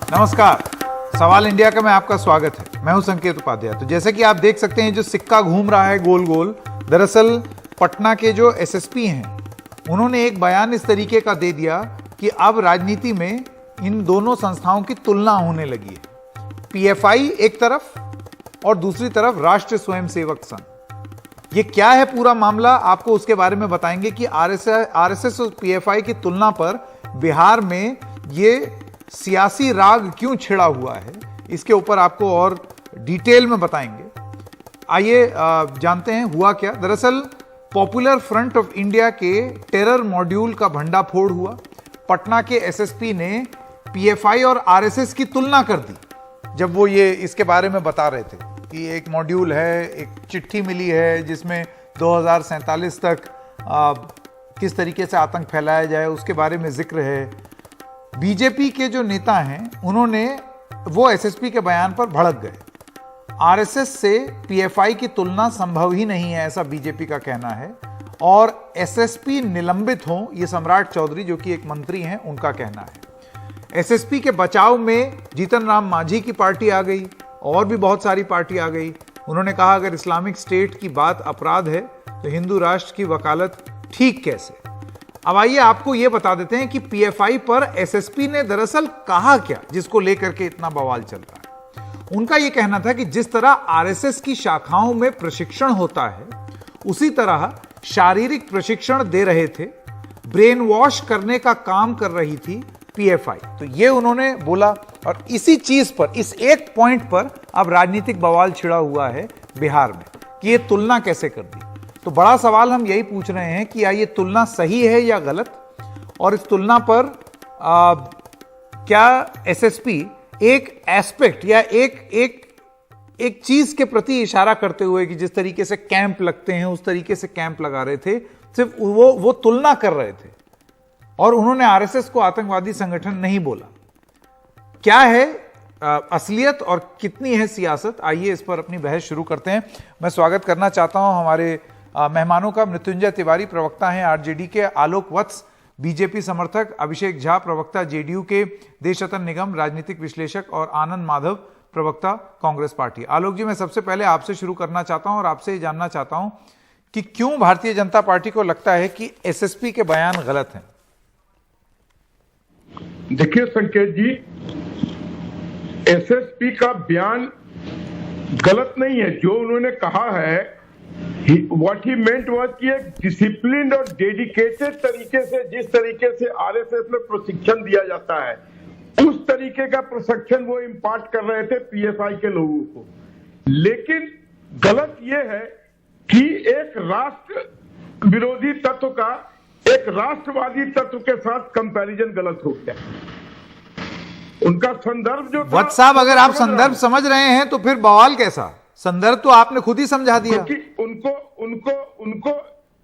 नमस्कार, सवाल इंडिया का में आपका स्वागत है। मैं हूं संकेत उपाध्याय। तो जैसे कि आप देख सकते हैं, जो सिक्का घूम रहा है गोल गोल, दरअसल पटना के जो एसएसपी हैं, उन्होंने एक बयान इस तरीके का दे दिया कि अब राजनीति में इन दोनों संस्थाओं की तुलना होने लगी है। पीएफआई एक तरफ और दूसरी तरफ राष्ट्रीय स्वयंसेवक संघ। ये क्या है पूरा मामला, आपको उसके बारे में बताएंगे कि आरएसएस और पीएफआई की तुलना पर बिहार में ये सियासी राग क्यों छिड़ा हुआ है, इसके ऊपर आपको और डिटेल में बताएंगे। आइए जानते हैं हुआ क्या। दरअसल पॉपुलर फ्रंट ऑफ इंडिया के टेरर मॉड्यूल का भंडाफोड़ हुआ। पटना के एसएसपी ने पीएफआई और आरएसएस की तुलना कर दी जब वो ये इसके बारे में बता रहे थे कि एक मॉड्यूल है, एक चिट्ठी मिली है जिसमें 2047 तक किस तरीके से आतंक फैलाया जाए उसके बारे में जिक्र है। बीजेपी के जो नेता हैं उन्होंने वो एसएसपी के बयान पर भड़क गए। आरएसएस से पीएफआई की तुलना संभव ही नहीं है, ऐसा बीजेपी का कहना है। और एसएसपी निलंबित हों, ये सम्राट चौधरी जो कि एक मंत्री हैं, उनका कहना है। एसएसपी के बचाव में जीतन राम मांझी की पार्टी आ गई और भी बहुत सारी पार्टी आ गई। उन्होंने कहा अगर इस्लामिक स्टेट की बात अपराध है तो हिंदू राष्ट्र की वकालत ठीक कैसे। अब आइए आपको यह बता देते हैं कि पीएफआई पर एसएसपी ने दरअसल कहा क्या जिसको लेकर के इतना बवाल चल रहा है। उनका यह कहना था कि जिस तरह आरएसएस की शाखाओं में प्रशिक्षण होता है उसी तरह शारीरिक प्रशिक्षण दे रहे थे, ब्रेन वॉश करने का काम कर रही थी पीएफआई। तो ये उन्होंने बोला और इसी चीज पर, इस एक पॉइंट पर अब राजनीतिक बवाल छिड़ा हुआ है बिहार में कि ये तुलना कैसे कर दी। तो बड़ा सवाल हम यही पूछ रहे हैं कि ये तुलना सही है या गलत, और इस तुलना पर क्या एसएसपी एक एस्पेक्ट या एक चीज के प्रति इशारा करते हुए कि जिस तरीके से कैंप लगते हैं उस तरीके से कैंप लगा रहे थे, सिर्फ वो तुलना कर रहे थे और उन्होंने आरएसएस को आतंकवादी संगठन नहीं बोला। क्या है असलियत और कितनी है सियासत, आइए इस पर अपनी बहस शुरू करते हैं। मैं स्वागत करना चाहता हूं हमारे मेहमानों का। मृत्युंजय तिवारी प्रवक्ता हैं आरजेडी के, आलोक वत्स बीजेपी समर्थक, अभिषेक झा प्रवक्ता जेडीयू के, देशरतन निगम राजनीतिक विश्लेषक और आनंद माधव प्रवक्ता कांग्रेस पार्टी। आलोक जी, मैं सबसे पहले आपसे शुरू करना चाहता हूं और आपसे ये जानना चाहता हूं कि क्यों भारतीय जनता पार्टी को लगता है कि एसएसपी के बयान गलत हैं। देखिए संकेत जी, एसएसपी का बयान गलत नहीं है। जो उन्होंने कहा है, व्हाट ही मेंट वाज कि एक डिसिप्लिन और डेडिकेटेड तरीके से, जिस तरीके से आरएसएस में प्रशिक्षण दिया जाता है, उस तरीके का प्रशिक्षण वो इम्पार्ट कर रहे थे पीएफआई के लोगों को। लेकिन गलत ये है कि एक राष्ट्र विरोधी तत्व का एक राष्ट्रवादी तत्व के साथ कंपैरिजन गलत हो गया। उनका संदर्भ जो था, वत्स साहब, अगर आप संदर्भ समझ रहे हैं तो फिर बवाल कैसा? संदर्भ तो आपने खुद ही समझा दिया। क्योंकि उनको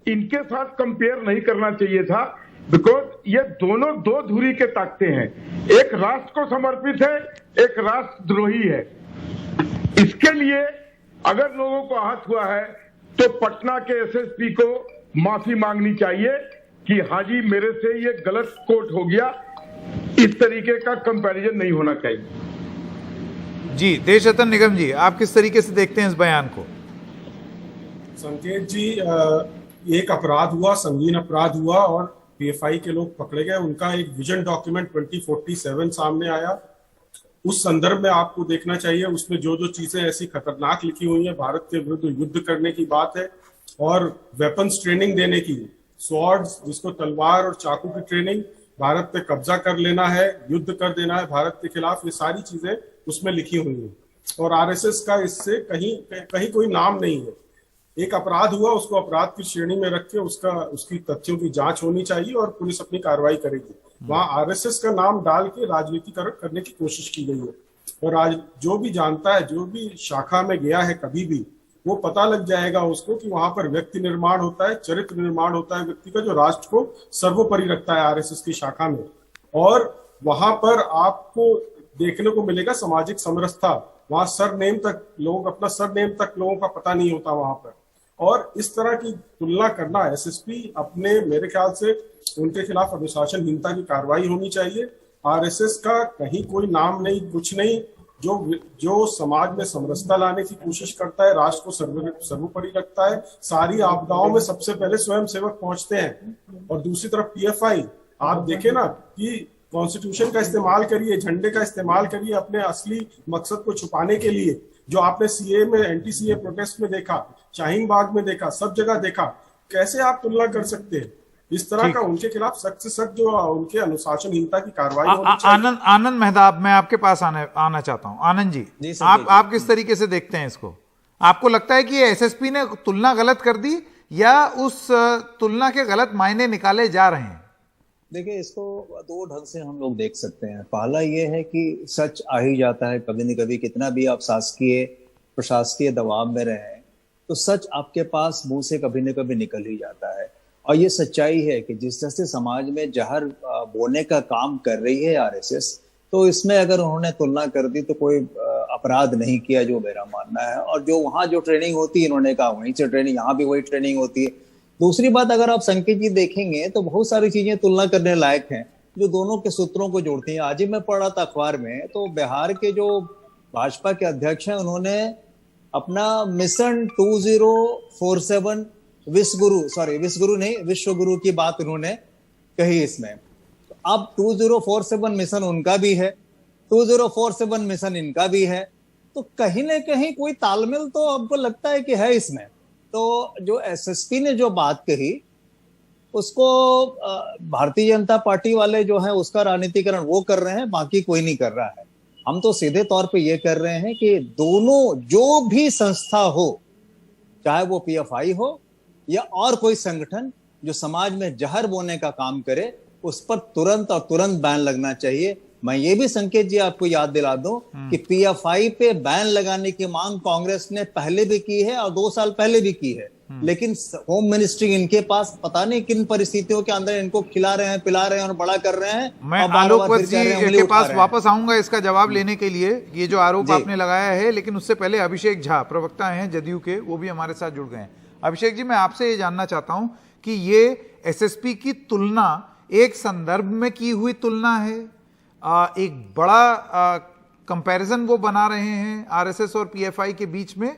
इनके साथ कंपेयर नहीं करना चाहिए था, बिकॉज ये दोनों दो धुरी के ताकते हैं। एक राष्ट्र को समर्पित है, एक राष्ट्रद्रोही है। इसके लिए अगर लोगों को आहत हुआ है तो पटना के एसएसपी को माफी मांगनी चाहिए कि हाजी मेरे से ये गलत कोट हो गया, इस तरीके का कंपैरिजन नहीं होना चाहिए। जी, देशरतन निगम जी, आप किस तरीके से देखते हैं इस बयान को? संकेत जी, एक अपराध हुआ, संगीन अपराध हुआ और पीएफआई के लोग पकड़े गए। उनका एक विजन डॉक्यूमेंट 2047 सामने आया। उस संदर्भ में आपको देखना चाहिए, उसमें जो जो चीजें ऐसी खतरनाक लिखी हुई है, भारत के विरुद्ध युद्ध करने की बात है और वेपन्स ट्रेनिंग देने की, स्वॉर्ड्स जिसको तलवार और चाकू की ट्रेनिंग, भारत पे कब्जा कर लेना है, युद्ध कर देना है भारत के खिलाफ, ये सारी चीजें उसमें लिखी हुई है। और आरएसएस का इससे कहीं कोई नाम नहीं है। एक अपराध हुआ, उसको अपराध की श्रेणी में रख के उसकी तथ्यों की जांच होनी चाहिए और पुलिस अपनी कार्रवाई करेगी। वहां आरएसएस का नाम डाल के राजनीतिकरण करने की कोशिश की गई है। और आज जो भी जानता है, जो भी शाखा में गया है कभी भी, वो पता लग जाएगा उसको कि वहां पर व्यक्ति निर्माण होता है, चरित्र निर्माण होता है व्यक्ति का, जो राष्ट्र को सर्वोपरि रखता है आरएसएस की शाखा में। और वहां पर आपको देखने को मिलेगा सामाजिक समरसता। वहां सरनेम तक लोग, अपना सरनेम तक लोगों का पता नहीं होता वहां पर। और इस तरह की तुलना करना, एसएसपी अपने, मेरे ख्याल से उनके खिलाफ अनुशासनहीनता की कार्रवाई होनी चाहिए। आरएसएस का कहीं कोई नाम नहीं, कुछ नहीं। जो समाज में समरसता लाने की कोशिश करता है, राष्ट्र को सर्वोपरि रखता है, सारी आपदाओं में सबसे पहले स्वयं सेवक पहुंचते हैं। और दूसरी तरफ पीएफआई, आप देखें ना कि कॉन्स्टिट्यूशन का इस्तेमाल करिए, झंडे का इस्तेमाल करिए अपने असली मकसद को छुपाने के लिए, जो आपने सीए में, एंटी सीए प्रोटेस्ट में देखा, शाहीन बाग में देखा, सब जगह देखा। कैसे आप तुलना कर सकते हैं? इस तरह का उनके खिलाफ सख्त से सख्त जो उनके अनुशासनहीनता की कार्रवाई होनी चाहिए। आनंद मेहताब, मैं आपके पास आना चाहता हूं। आनंद जी, आप किस तरीके से देखते हैं इसको? आपको लगता है कि एसएसपी ने तुलना गलत कर दी या उस तुलना के गलत मायने निकाले जा रहे हैं? देखिए, इसको दो ढंग से हम लोग देख सकते हैं। पहला ये है कि सच आ ही जाता है कभी न कभी, कितना भी आप शासकीय प्रशासकीय दबाव में रहे तो सच आपके पास मुंह से कभी न कभी निकल ही जाता है। और ये सच्चाई है कि जिस तरह से समाज में जहर बोने का काम कर रही है आरएसएस, तो इसमें अगर उन्होंने तुलना कर दी तो कोई अपराध नहीं किया, जो मेरा मानना है। और जो वहाँ जो ट्रेनिंग होती है, इन्होंने कहा वहीं से ट्रेनिंग, यहाँ भी वही ट्रेनिंग होती है। दूसरी बात, अगर आप संकेत जी देखेंगे तो बहुत सारी चीजें तुलना करने लायक हैं जो दोनों के सूत्रों को जोड़ती हैं। आज ही मैं पढ़ रहा था अखबार में, तो बिहार के जो भाजपा के अध्यक्ष हैं, उन्होंने अपना मिशन 2047 विश्व गुरु की बात उन्होंने कही इसमें। तो अब 2047 मिशन उनका भी है, 2047 मिशन इनका भी है, तो कहीं ना कहीं कोई तालमेल तो आपको लगता है कि है इसमें। तो जो एसएसपी ने जो बात कही उसको भारतीय जनता पार्टी वाले जो है उसका राजनीतिकरण वो कर रहे हैं, बाकी कोई नहीं कर रहा है। हम तो सीधे तौर पे ये कर रहे हैं कि दोनों जो भी संस्था हो, चाहे वो पीएफआई हो या और कोई संगठन जो समाज में जहर बोने का काम करे, उस पर तुरंत बैन लगना चाहिए। मैं ये भी संकेत जी आपको याद दिला दूं कि पीएफआई पे बैन लगाने की मांग कांग्रेस ने पहले भी की है और 2 साल पहले भी की है, लेकिन होम मिनिस्ट्री इनके पास पता नहीं किन परिस्थितियों के अंदर इनको खिला रहे हैं, पिला रहे हैं और बड़ा कर रहे हैं। मैं आलोक जी के पास वापस आऊंगा इसका जवाब लेने के लिए, ये जो आरोप आपने लगाया है। लेकिन उससे पहले अभिषेक झा, प्रवक्ता हैं जदयू के, वो भी हमारे साथ जुड़ गए हैं। अभिषेक जी, मैं आपसे ये जानना चाहता हूं कि ये एसएसपी की तुलना एक संदर्भ में की हुई तुलना है, एक बड़ा कंपैरिजन वो बना रहे हैं आरएसएस और पीएफआई के बीच में,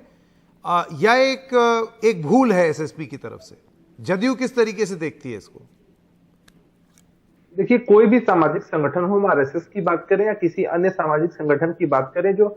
या एक भूल है एसएसपी की तरफ से? जदयू किस तरीके से देखती है इसको? देखिए, कोई भी सामाजिक संगठन हो, हम आरएसएस की बात करें या किसी अन्य सामाजिक संगठन की बात करें, जो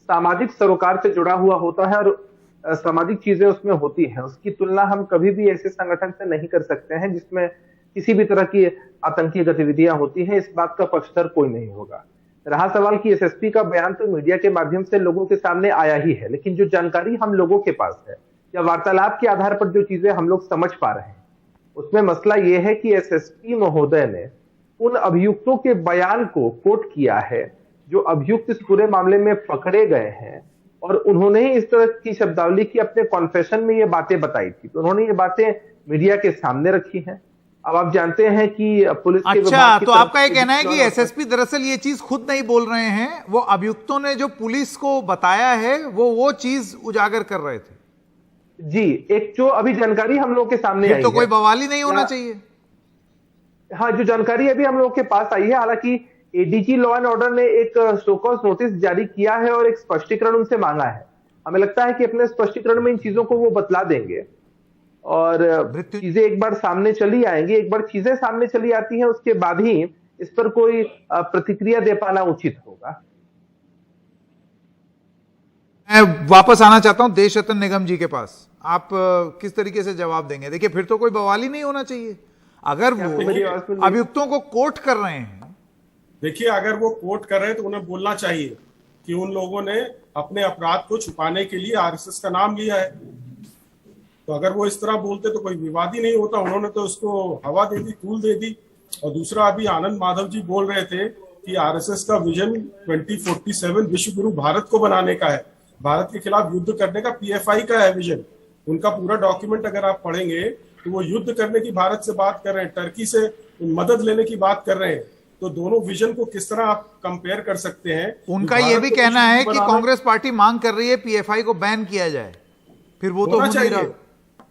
सामाजिक सरोकार से जुड़ा हुआ होता है और सामाजिक चीजें उसमें होती हैं, उसकी तुलना हम कभी भी ऐसे संगठन से नहीं कर सकते हैं जिसमें किसी भी तरह की आतंकी गतिविधियां होती हैं। इस बात का पक्षधर कोई नहीं होगा। रहा सवाल कि एसएसपी का बयान तो मीडिया के माध्यम से लोगों के सामने आया ही है, लेकिन जो जानकारी हम लोगों के पास है या वार्तालाप के आधार पर जो चीजें हम लोग समझ पा रहे हैं, उसमें मसला यह है कि एसएसपी महोदय ने उन अभियुक्तों के बयान को कोट किया है जो अभियुक्त इस पूरे मामले में पकड़े गए हैं, और उन्होंने ही इस तरह की शब्दावली की अपने कॉन्फेशन में ये बातें बताई थी, तो उन्होंने ये बातें मीडिया के सामने रखी हैं। अब आप जानते हैं कि पुलिस के अच्छा, तो आपका ये कहना है कि एसएसपी दरअसल ये चीज खुद नहीं बोल रहे हैं, वो अभियुक्तों ने जो पुलिस को बताया है वो चीज उजागर कर रहे थे? जी, एक जो अभी जानकारी हम लोग के सामने आई है, तो कोई बवाल ही नहीं होना चाहिए। हाँ, जो जानकारी अभी हम लोग के पास आई है, हालांकि एडीजी लॉ एंड ऑर्डर ने एक शोकॉज नोटिस जारी किया है और एक स्पष्टीकरण उनसे मांगा है। हमें लगता है कि अपने स्पष्टीकरण में इन चीजों को वो बतला देंगे और चीजें एक बार सामने चली आएंगी। एक बार चीजें सामने चली आती हैं, उसके बाद ही इस पर कोई प्रतिक्रिया दे पाना उचित होगा। मैं वापस आना चाहता हूं देश रत्न निगम जी के पास। आप किस तरीके से जवाब देंगे? देखिए, फिर तो कोई बवाल ही नहीं होना चाहिए अगर वो अभियुक्तों को कोर्ट कर रहे हैं। देखिए, अगर वो कोर्ट कर रहे हैं तो उन्हें बोलना चाहिए कि उन लोगों ने अपने अपराध को छुपाने के लिए आरएसएस का नाम लिया है। तो अगर वो इस तरह बोलते तो कोई विवाद ही नहीं होता। उन्होंने तो उसको हवा दे दी, तूल दे दी। और दूसरा, अभी आनंद माधव जी बोल रहे थे कि आरएसएस का विजन 2047 विश्व गुरु भारत को बनाने का है, भारत के खिलाफ युद्ध करने का पीएफआई का है विजन। उनका पूरा डॉक्यूमेंट अगर आप पढ़ेंगे तो वो युद्ध करने की भारत से बात कर रहे हैं, टर्की से मदद लेने की बात कर रहे हैं। तो दोनों विजन को किस तरह आप कंपेयर कर सकते हैं? उनका ये भी कहना है कि कांग्रेस पार्टी मांग कर रही है पीएफआई को बैन किया जाए, फिर वो तो हो नहीं रहा।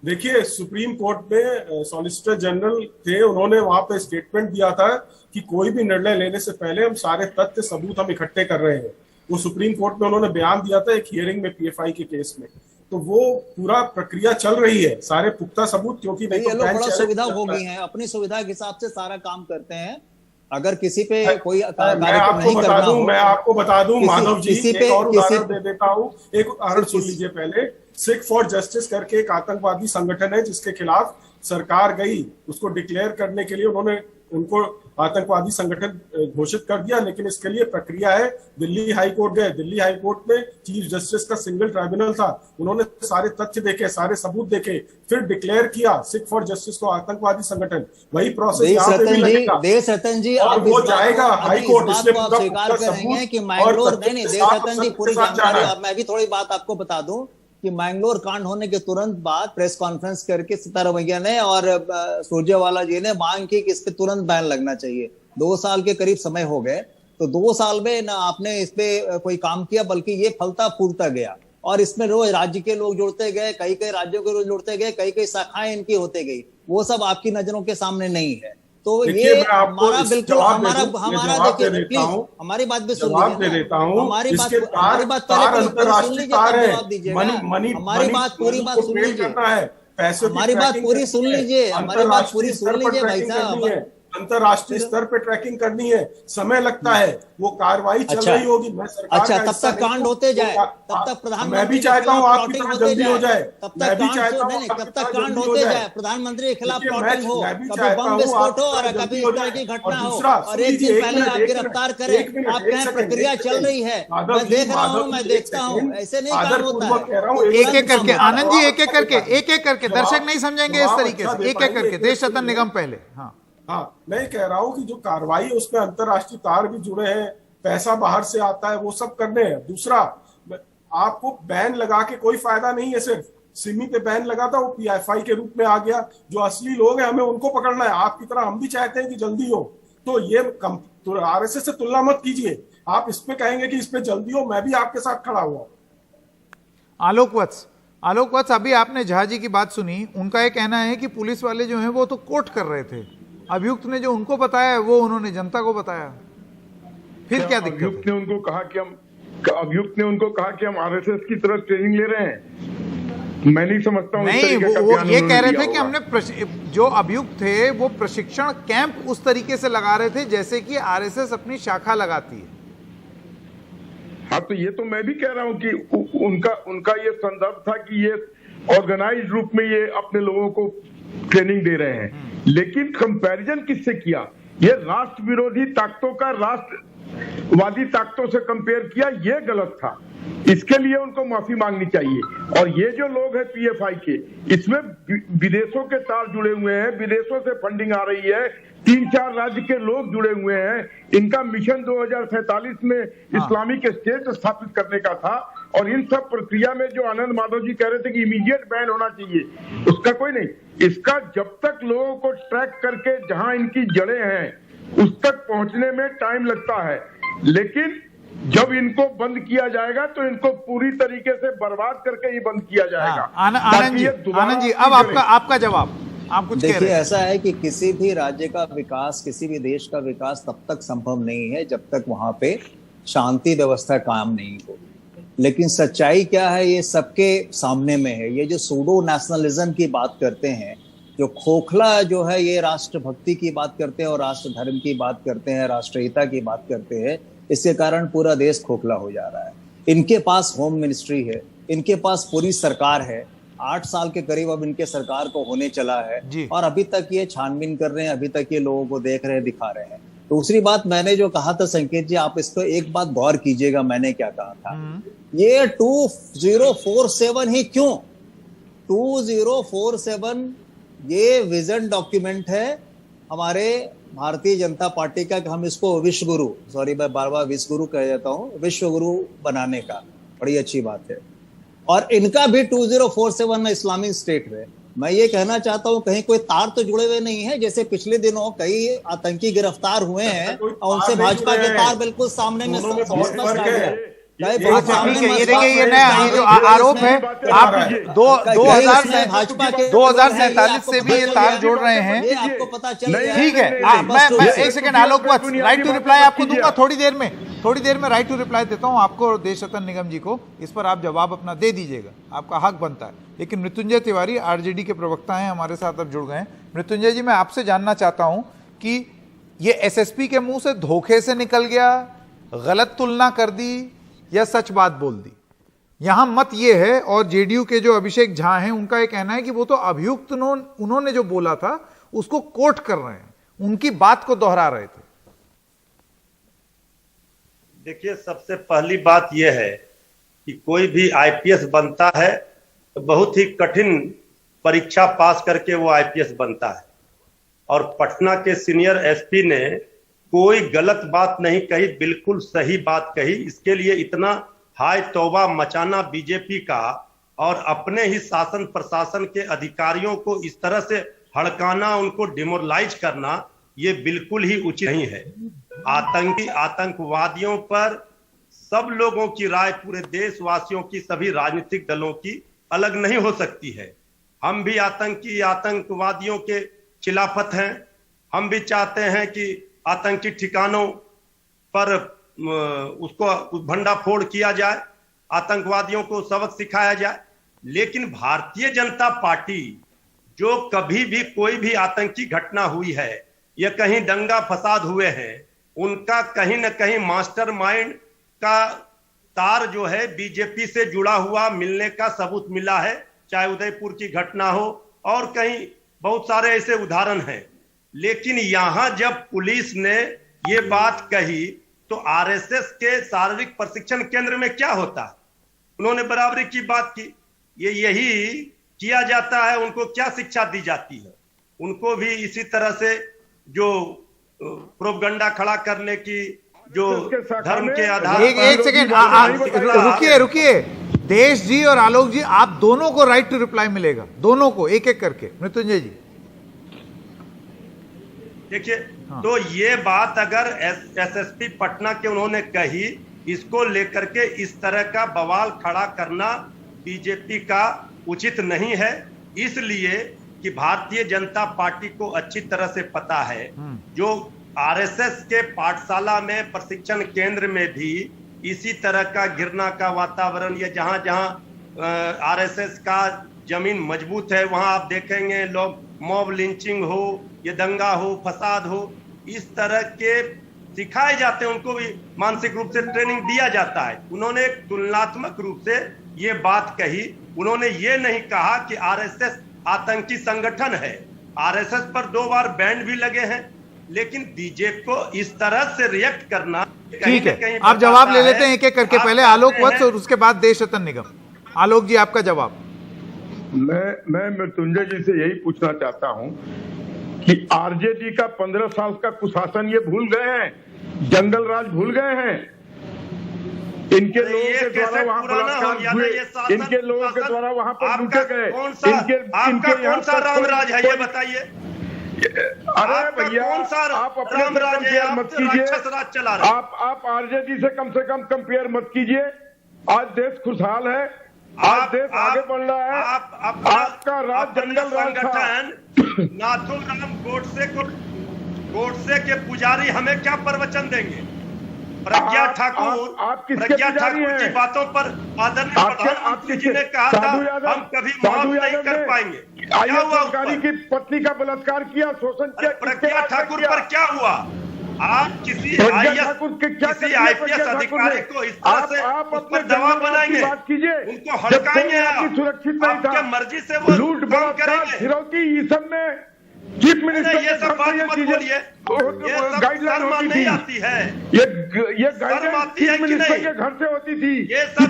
देखिए, सुप्रीम कोर्ट में सॉलिसिटर जनरल थे, उन्होंने वहां पे स्टेटमेंट दिया था कि कोई भी निर्णय लेने से पहले हम सारे तथ्य सबूत हम इकट्ठे कर रहे हैं। वो सुप्रीम कोर्ट में उन्होंने बयान दिया था एक हियरिंग में पीएफआई के केस में। तो वो पूरा प्रक्रिया चल रही है, सारे पुख्ता सबूत, क्योंकि नहीं ये तो लोग बड़ा सुविधा हो गई है, अपनी सुविधा के हिसाब से सारा काम करते हैं। अगर किसी पे कोई कार्यक्रम नहीं करना हो, मैं आपको बता दूं माधव जी, एक और उदाहरण दे देता हूं। एक उदाहरण सुन लीजिए पहले। सिख फॉर जस्टिस करके एक आतंकवादी संगठन है जिसके खिलाफ सरकार गई, उसको डिक्लेयर करने के लिए उन्होंने उनको आतंकवादी संगठन घोषित कर दिया, लेकिन इसके लिए प्रक्रिया है। दिल्ली हाई कोर्ट गए, दिल्ली हाई कोर्ट में चीफ जस्टिस का सिंगल ट्राइब्यूनल था, उन्होंने सारे तथ्य देखे, सारे सबूत देखे, फिर डिक्लेयर किया सिख फॉर जस्टिस को आतंकवादी संगठन। वही प्रोसेस यहाँ पे भी लगेगा। देशरतन जी, और वो जाएगा हाई कोर्ट, इसलिए पूरा स्वीकार करेंगे कि मैंगलोर, नहीं देशरतन जी पूरी जानकारी, अब मैं भी थोड़ी बात आपको बता दूं कि मैंगलोर कांड होने के तुरंत बाद प्रेस कॉन्फ्रेंस करके सिद्धारमैया ने और सुरजेवाला जी ने मांग की कि इस पे तुरंत बैन लगना चाहिए। 2 साल के करीब समय हो गए, तो 2 साल में ना आपने इस पे कोई काम किया, बल्कि ये फलता फूलता गया और इसमें रोज राज्य के लोग जुड़ते गए, कई कई राज्यों के लोग जुड़ते गए, कई कई शाखाएं इनकी होते गई। वो सब आपकी नजरों के सामने नहीं है। तो ये हमारा बिल्कुल हमारा देखिए प्लीज हमारी बात भी सुन लीजिए, हमारी बात अंतरराष्ट्रीय तार है, हमारी बात पूरी बात सुन लीजिए, हमारी बात पूरी सुन लीजिए, हमारी बात पूरी सुन लीजिए भाई साहब। अंतरराष्ट्रीय स्तर पे ट्रैकिंग करनी है, समय लगता है, वो कार्रवाई चल रही होगी। मैं सरकार अच्छा, तब तक कांड होते जाए, तब तक प्रधानमंत्री, मैं भी चाहता हूँ आपकी तरह जल्दी हो जाए, तब तक कांड होते जाए, प्रधानमंत्री के खिलाफ प्लॉटिंग हो, कभी बम विस्फोट हो और कभी इस तरह की घटना हो, और एक दिन पहले आप गिरफ्तार करें। आप कहें प्रक्रिया चल रही है, मैं देख रहा हूँ, मैं देखता हूँ, ऐसे नहीं काम होता है। एक एक करके आनंद जी, एक एक करके दर्शक नहीं समझेंगे इस तरीके से, एक एक करके। देशरतन निगम पहले। हाँ, मैं कह रहा हूँ कि जो कार्रवाई है उसमें अंतरराष्ट्रीय तार भी जुड़े हैं, पैसा बाहर से आता है, वो सब करने हैं। दूसरा, आपको बैन लगा के कोई फायदा नहीं है। सिर्फ सिमी पे बैन लगा था, वो पीएफआई के रूप में आ गया। जो असली लोग हैं हमें उनको पकड़ना है। आपकी तरह हम भी चाहते हैं कि जल्दी हो, तो ये तो आरएसएस से तुलना मत कीजिए। आप इस पे कहेंगे कि इस पे जल्दी हो, मैं भी आपके साथ खड़ा हुआ। आलोक वत्स, अभी आपने झा जी की बात सुनी। उनका ये कहना है कि पुलिस वाले जो हैं वो तो कोर्ट कर रहे थे, अभियुक्त ने जो उनको बताया वो उन्होंने जनता को बताया। फिर क्या दिक्कत? अभियुक्त ने उनको कहा कि हम आरएसएस की तरह ट्रेनिंग ले रहे हैं। मैं नहीं समझता हूं। नहीं, वो ये कह रहे थे कि हमने जो अभियुक्त थे वो प्रशिक्षण कैंप उस तरीके से लगा रहे थे जैसे कि आरएसएस अपनी शाखा लगाती है। हाँ, तो ये तो मैं भी कह रहा हूं कि उनका ये संदर्भ था कि ये ऑर्गेनाइज रूप में ये अपने लोगों को ट्रेनिंग दे रहे हैं। लेकिन कंपैरिजन किससे किया? ये राष्ट्र विरोधी ताकतों का राष्ट्रवादी ताकतों से कंपेयर किया, ये गलत था। इसके लिए उनको माफी मांगनी चाहिए। और ये जो लोग हैं पीएफआई के, इसमें विदेशों के तार जुड़े हुए हैं, विदेशों से फंडिंग आ रही है, 3-4 राज्य के लोग जुड़े हुए हैं। इनका मिशन 2047 में इस्लामिक स्टेट स्थापित करने का था। और इन सब प्रक्रिया में जो आनंद माधव जी कह रहे थे कि इमीडिएट बैन होना चाहिए, उसका कोई नहीं। इसका जब तक लोगों को ट्रैक करके जहां इनकी जड़ें हैं उस तक पहुंचने में टाइम लगता है। लेकिन जब इनको बंद किया जाएगा तो इनको पूरी तरीके से बर्बाद करके ही बंद किया जाएगा। आनंद जी, अब आपका जवाब, आप कुछ देखिए, ऐसा है कि किसी भी राज्य का विकास, किसी भी देश का विकास तब तक संभव नहीं है जब तक वहां पे शांति व्यवस्था कायम नहीं हो। लेकिन सच्चाई क्या है, ये सबके सामने में है। ये जो सूडो नेशनलिज्म की बात करते हैं, जो खोखला जो है, ये राष्ट्रभक्ति की बात करते हैं और राष्ट्र धर्म की बात करते हैं, राष्ट्रहिता की बात करते हैं। इसके कारण पूरा देश खोखला हो जा रहा है। इनके पास होम मिनिस्ट्री है, इनके पास पूरी सरकार है, 8 साल के करीब अब इनके सरकार को होने चला है, और अभी तक ये छानबीन कर रहे हैं, अभी तक ये लोगों को देख रहे हैं, दिखा रहे हैं। दूसरी बात, मैंने जो कहा था संकेत जी, आप इस पर एक बात गौर कीजिएगा, मैंने क्या कहा था। ये 2047 ही क्यों? 2047 ये विजन डॉक्यूमेंट है हमारे भारतीय जनता पार्टी का, कि हम इसको विश्व गुरु, सॉरी मैं बार बार विश्व गुरु कह जाता हूँ, विश्व गुरु बनाने का। बड़ी अच्छी बात है। और इनका भी 2047 में इस्लामिक स्टेट है। मैं ये कहना चाहता हूँ, कहीं कोई तार तो जुड़े हुए नहीं है। जैसे पिछले दिनों कई आतंकी गिरफ्तार हुए हैं और उनसे भाजपा के तार बिल्कुल सामने में स्पष्ट आ गए। अच्छा ठीक है, ये देखिए ये नया ये जो आरोप है आप 2047 से भी ये तार जोड़ रहे हैं, आपको पता चल गया। ठीक है। मैं एक second Alok Vats, right to reply आपको दूंगा थोड़ी देर में राइट टू रिप्लाई देता हूं आपको और देश रतन निगम जी को, इस पर आप जवाब अपना दे दीजिएगा, आपका हक बनता है। लेकिन मृत्युंजय तिवारी आरजेडी के प्रवक्ता हैं, हमारे साथ अब जुड़ गए हैं। मृत्युंजय जी, मैं आपसे जानना चाहता हूं कि ये एसएसपी के मुंह से धोखे से निकल गया, गलत तुलना कर दी या सच बात बोल दी? यहां मत ये है, और जेडीयू के जो अभिषेक झा हैं उनका ये कहना है कि वो तो अभियुक्त उन्होंने जो बोला था उसको कोट कर रहे हैं, उनकी बात को दोहरा रहे थे। देखिए, सबसे पहली बात यह है कि कोई भी आईपीएस बनता है तो बहुत ही कठिन परीक्षा पास करके वो आईपीएस बनता है, और पटना के सीनियर एसपी ने कोई गलत बात नहीं कही, बिल्कुल सही बात कही। इसके लिए इतना हाय तौबा मचाना बीजेपी का और अपने ही शासन प्रशासन के अधिकारियों को इस तरह से हड़काना, उनको डिमोरलाइज करना, ये बिल्कुल ही उचित नहीं है। आतंकवादियों पर सब लोगों की राय, पूरे देशवासियों की, सभी राजनीतिक दलों की अलग नहीं हो सकती है। हम भी आतंकवादियों के खिलाफत हैं। हम भी चाहते हैं कि आतंकी ठिकानों पर उसको भंडाफोड़ किया जाए, आतंकवादियों को सबक सिखाया जाए। लेकिन भारतीय जनता पार्टी जो कभी भी कोई भी आतंकी घटना हुई है या कहीं दंगा फसाद हुए हैं, उनका कहीं ना कहीं मास्टरमाइंड का तार जो है बीजेपी से जुड़ा हुआ मिलने का सबूत मिला है। चाहे उदयपुर की घटना हो और कहीं बहुत सारे ऐसे उदाहरण हैं। लेकिन यहां जब पुलिस ने ये बात कही तो आरएसएस के शारीरिक प्रशिक्षण केंद्र में क्या होता है? उन्होंने बराबरी की बात की। ये यही किया जाता है, उनको क्या शिक्षा दी जाती है? उनको भी इसी तरह से जो प्रोपगंडा खड़ा करने की, जो धर्म के आधार एक सेकेंड रुकिए देश जी और आलोक जी, आप दोनों को राइट टू रिप्लाई मिलेगा, दोनों को एक एक करके। मृत्युंजय जी देखिए, तो ये बात अगर एसएसपी पटना के उन्होंने कही, इसको लेकर के इस तरह का बवाल खड़ा करना बीजेपी का उचित नहीं है। इसलिए कि भारतीय जनता पार्टी को अच्छी तरह से पता है, जो आरएसएस के पाठशाला में प्रशिक्षण केंद्र में भी इसी तरह का घृणा का वातावरण, या जहां जहां आरएसएस का जमीन मजबूत है वहां आप देखेंगे लोग मॉब लिंचिंग हो, ये दंगा हो, फसाद हो, इस तरह के सिखाए जाते हैं। उनको भी मानसिक रूप से ट्रेनिंग दिया जाता है। उन्होंने एक तुलनात्मक रूप से ये बात कही। उन्होंने ये नहीं कहा कि आरएसएस आतंकी संगठन है। आरएसएस पर 2 बार बैन भी लगे हैं, लेकिन बीजेपी को इस तरह से रिएक्ट करना, ठीक है। आप जवाब ले लेते हैं एक एक करके, पहले आलोक वत्स और उसके बाद देश रतन निगम। आलोक जी, आपका जवाब। मैं मृत्युंजय जी से यही पूछना चाहता हूं कि आरजेडी का 15 साल का कुशासन ये भूल गए हैं, जंगल राज भूल गए हैं। इनके लोगों के द्वारा वहां बलात्कार हुए, इनके लोगों के द्वारा वहां पर लूटे गए। आपका कौन सा राम राज है ये बताइए? अरे भैया, आप अपने कंपेयर मत कीजिए। आप आरजेडी से कम कंपेयर मत कीजिए। आज देश खुशहाल है, आज देश आगे बढ़ रहा है। आपका राज जंगल राज था। नाथूराम गोडसे के पुजारी हमें क्या प्रवचन देंगे? प्रज्ञा ठाकुर की बातों पर आदरणीय प्रधानमंत्री जी ने कहा था हम कभी माफ नहीं कर पाएंगे। क्या हुआ? की पत्नी का बलात्कार किया, शोषण किया। प्रज्ञा ठाकुर पर क्या हुआ? आप किसी आईपीएस अधिकारी को इस तरह से उस पर दबाव बनाएंगे, उनको हड़काएंगे, आपके मर्जी से वो लूट काम करेंगे। फिरौती ये सब में चीफ मिनिस्टर ये सब बात मत बोलिए, ये सब शर्म नहीं आती है। ये गाइडलाइन चीफ मिनिस्टर के घर से होती थी। ये सब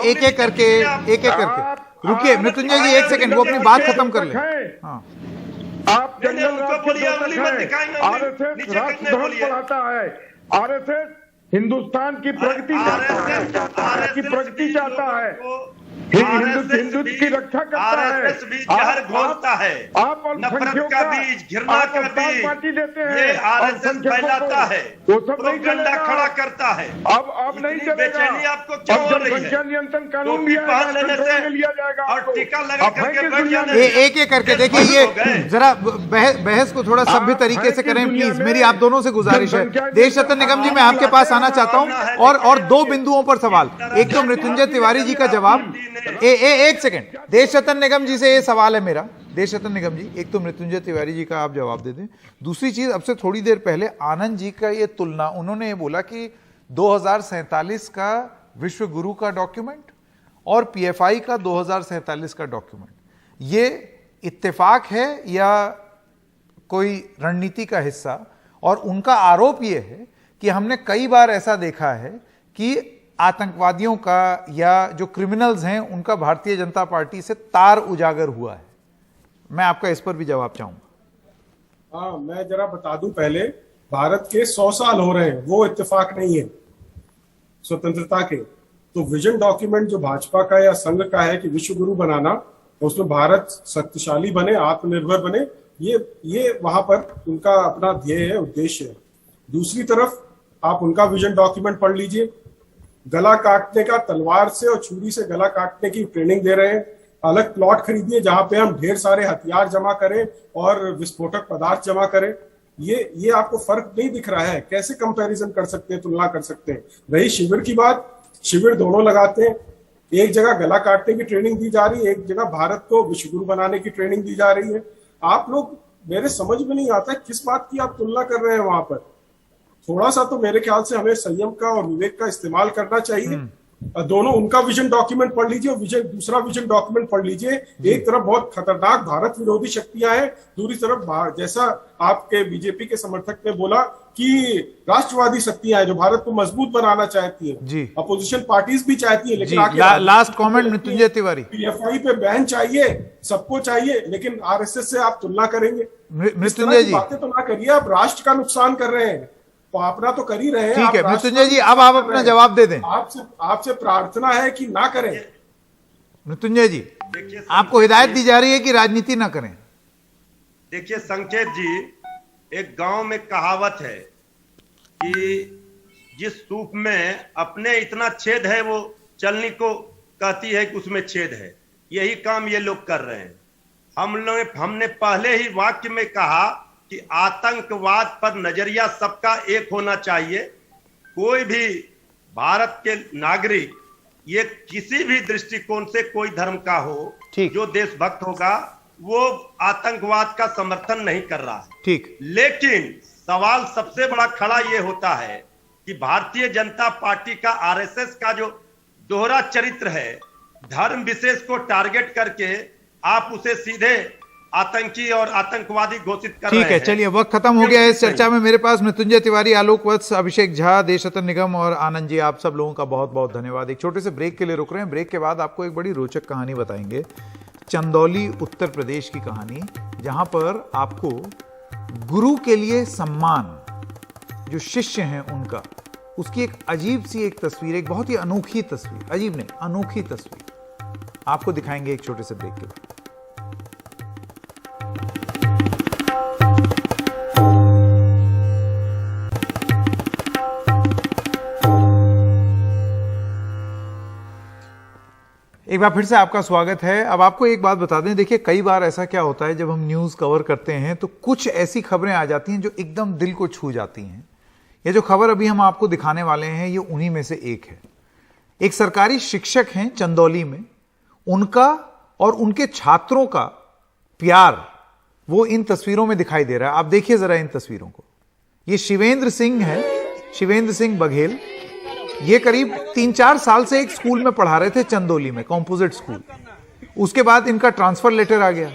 एक एक करके रुकिए मृत्युंजय जी, एक सेकंड, वो अपनी बात खत्म कर ले। आप जंगल आरएसएस राष्ट्र धर्म पढ़ाता है। आरएसएस हिंदुस्तान की प्रगति चाहता है। हिंदुत्व की रक्षा करता है। आरएसएस भी जहर घोलता है, आप नफरत का बीज, घृणा का बीज पार्टी देते हैं, ये आरएसएस फैलाता है, वो सब नहीं प्रोपेगेंडा चलेगा। खड़ा करता है। अब नहीं इतनी चलेगा। बेचैनी आपको क्यों हो रही जनसंख्या है? नियंत्रण कानून टोपी लिया पहन लेने कंट्रोल से में लिया जाएगा और आपको। टीका लगा अब है करके किस बैठ दुनिया जाने में? से। एक एक करके देखिए, ये जरा बहस को थोड़ा सभ्य तरीके से करें प्लीज। मेरी आप दोनों से गुजारिश है। देश रत्न निगम जी, मैं आपके पास आना चाहता हूं और दो बिंदुओं पर सवाल। एक तो मृत्युंजय तिवारी जी का जवाब, एक सेकंड, देश रत्न निगम जी से ये सवाल है मेरा। देश रत्न निगम जी, एक तो मृत्युंजय तिवारी जी का आप जवाब दे दें। दूसरी चीज, अब से थोड़ी देर पहले आनंद जी का ये तुलना, उन्होंने ये बोला कि 2047 का विश्व गुरु का डॉक्यूमेंट और पीएफआई का 2047 का डॉक्यूमेंट, ये इत्तेफाक है या कोई रणनीति का हिस्सा? और उनका आरोप यह है कि हमने कई बार ऐसा देखा है कि आतंकवादियों का या जो क्रिमिनल्स हैं उनका भारतीय जनता पार्टी से तार उजागर हुआ है। मैं आपका इस पर भी जवाब चाहूंगा। हाँ, मैं जरा बता दूं पहले, भारत के 100 साल हो रहे हैं, वो इत्तेफाक नहीं है स्वतंत्रता के। तो विजन डॉक्यूमेंट जो भाजपा का या संघ का है कि विश्व गुरु बनाना, उसमें भारत शक्तिशाली बने, आत्मनिर्भर बने, ये वहां पर उनका अपना ध्येय है, उद्देश्य है। दूसरी तरफ आप उनका विजन डॉक्यूमेंट पढ़ लीजिए। गला काटने का, तलवार से और छुरी से गला काटने की ट्रेनिंग दे रहे हैं। अलग प्लॉट खरीदिए जहां पे हम ढेर सारे हथियार जमा करें और विस्फोटक पदार्थ जमा करें। ये आपको फर्क नहीं दिख रहा है? कैसे कंपैरिजन कर सकते हैं, तुलना कर सकते हैं? रही शिविर की बात, शिविर दोनों लगाते हैं। एक जगह गला काटने की ट्रेनिंग दी जा रही है, एक जगह भारत को विश्व गुरु बनाने की ट्रेनिंग दी जा रही है। आप लोग, मेरे समझ में नहीं आता किस बात की आप तुलना कर रहे हैं वहां पर। थोड़ा सा तो मेरे ख्याल से हमें संयम का और विवेक का इस्तेमाल करना चाहिए। दोनों, उनका विजन डॉक्यूमेंट पढ़ लीजिए और दूसरा विजन डॉक्यूमेंट पढ़ लीजिए। एक तरफ बहुत खतरनाक भारत विरोधी शक्तियां हैं, दूसरी तरफ जैसा आपके बीजेपी के समर्थक ने बोला कि राष्ट्रवादी शक्तियां हैं जो भारत को मजबूत बनाना चाहती हैं। अपोजिशन पार्टीज भी चाहती है, लेकिन last comment Mrityunjay Tiwari, PFI पे बैन चाहिए, सबको चाहिए, लेकिन आरएसएस से आप तुलना करेंगे। मृत्युंजय जी, बातें तो ना करिए, आप राष्ट्र का नुकसान कर रहे हैं। तो अपना तो कर ही रहे हैं। ठीक है मृत्युंजय जी, अब आप अपना जवाब दे दें। आपसे प्रार्थना है कि ना करें। मृत्युंजय जी, आपको हिदायत दी जा रही है कि राजनीति ना करें। देखिए संकेत जी, एक गांव में कहावत है कि जिस सूप में अपने इतना छेद है वो चलनी को कहती है कि उसमें छेद है। यही काम ये लोग कर रहे हैं। हमने पहले ही वाक्य में कहा कि आतंकवाद पर नजरिया सबका एक होना चाहिए। कोई भी भारत के नागरिक, ये किसी भी दृष्टिकोण से, कोई धर्म का हो, जो देशभक्त होगा, वो आतंकवाद का समर्थन नहीं कर रहा है। ठीक, लेकिन सवाल सबसे बड़ा खड़ा ये होता है कि भारतीय जनता पार्टी का, आरएसएस का जो दोहरा चरित्र है, धर्म विशेष को टारगेट करके आप उसे सीधे आतंकी और आतंकवादी घोषित कर रहे हैं। ठीक है, चलिए वक्त खत्म हो गया है इस चर्चा में। मेरे पास मृत्युंजय तिवारी, आलोक वत्स, अभिषेक झा, देश रत्न निगम और आनंद जी, आप सब लोगों का बहुत बहुत धन्यवाद। एक छोटे से ब्रेक के लिए रुक रहे हैं। ब्रेक के बाद आपको एक बड़ी रोचक कहानी बताएंगे, चंदौली उत्तर प्रदेश की कहानी, जहां पर आपको गुरु के लिए सम्मान, जो शिष्य हैं उनका, उसकी एक अजीब सी एक तस्वीर, एक बहुत ही अनोखी तस्वीर, अजीब नहीं अनोखी तस्वीर आपको दिखाएंगे एक छोटे से ब्रेक के बाद। एक बार फिर से आपका स्वागत है। अब आपको एक बात बता दें, देखिए कई बार ऐसा क्या होता है, जब हम न्यूज़ कवर करते हैं तो कुछ ऐसी खबरें आ जाती हैं जो एकदम दिल को छू जाती हैं। ये जो खबर अभी हम आपको दिखाने वाले हैं, ये उन्हीं में से एक है। एक सरकारी शिक्षक हैं चंदौली में, उनका और उनके छात्रों का प्यार वो इन तस्वीरों में दिखाई दे रहा है। आप देखिए जरा इन तस्वीरों को। ये शिवेंद्र सिंह है, शिवेंद्र सिंह बघेल। ये करीब 3-4 साल से एक स्कूल में पढ़ा रहे थे चंदौली में, कॉम्पोजिट स्कूल। उसके बाद इनका ट्रांसफर लेटर आ गया।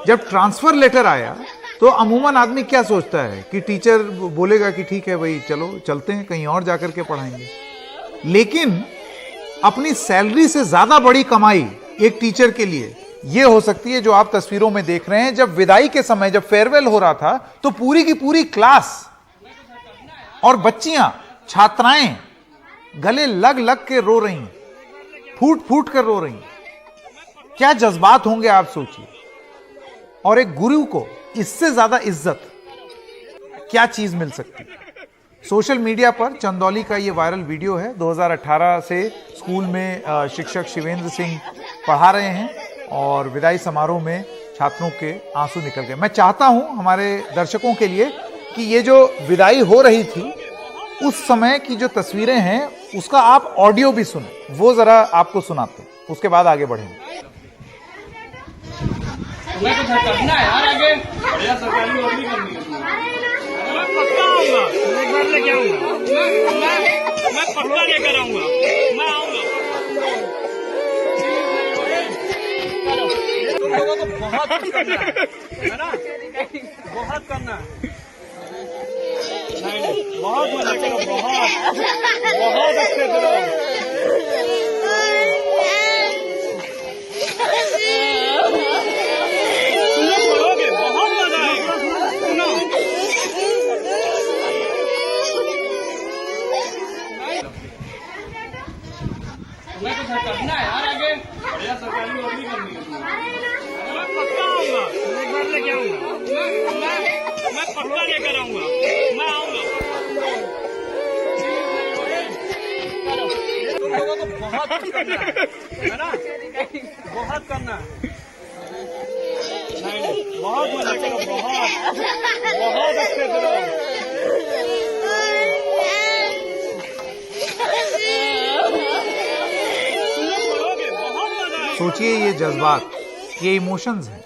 जब ट्रांसफर लेटर आया तो अमूमन आदमी क्या सोचता है कि टीचर बोलेगा कि ठीक है भाई चलो चलते हैं, कहीं और जाकर के पढ़ाएंगे। लेकिन अपनी सैलरी से ज्यादा बड़ी कमाई एक टीचर के लिए ये हो सकती है जो आप तस्वीरों में देख रहे हैं। जब विदाई के समय, जब फेयरवेल हो रहा था, तो पूरी की पूरी क्लास और बच्चियां, छात्राएं गले लग लग के रो रही हैं। फूट फूट कर रो रही हैं। क्या जज्बात होंगे आप सोचिए। और एक गुरु को इससे ज्यादा इज्जत क्या चीज मिल सकती है। सोशल मीडिया पर चंदौली का ये वायरल वीडियो है। 2018 से स्कूल में शिक्षक शिवेंद्र सिंह पढ़ा रहे हैं और विदाई समारोह में छात्रों के आंसू निकल गए। मैं चाहता हूं हमारे दर्शकों के लिए कि ये जो विदाई हो रही थी उस समय की जो तस्वीरें हैं उसका आप ऑडियो भी सुने, वो जरा आपको सुनाते हैं, उसके बाद आगे बढ़ेंगे। करना है यार, आगे बढ़िया सरकारी नौकरी करनी है। मैं पक्का आऊंगा, एक बार लेके आऊंगा, मैं पक्का लेकर आऊंगा, मैं आऊंगा। तुम लोगों को बहुत कुछ करना है ना, बहुत करना है। नहीं, बहुत मजा करो, बहुत अच्छे करो। करना है यार, आगे बढ़िया सरकारी नौकरी करनी है। मैं पक्का आऊंगा, एक बार लेके आऊंगा, मैं पक्का लेकर आऊंगा, मैं आऊंगा। तुम लोगों को बहुत कुछ करना है ना, बहुत करना है। नहीं, बहुत मजा करो, बहुत अच्छे करो। सोचिए ये जज्बात, ये इमोशंस हैं,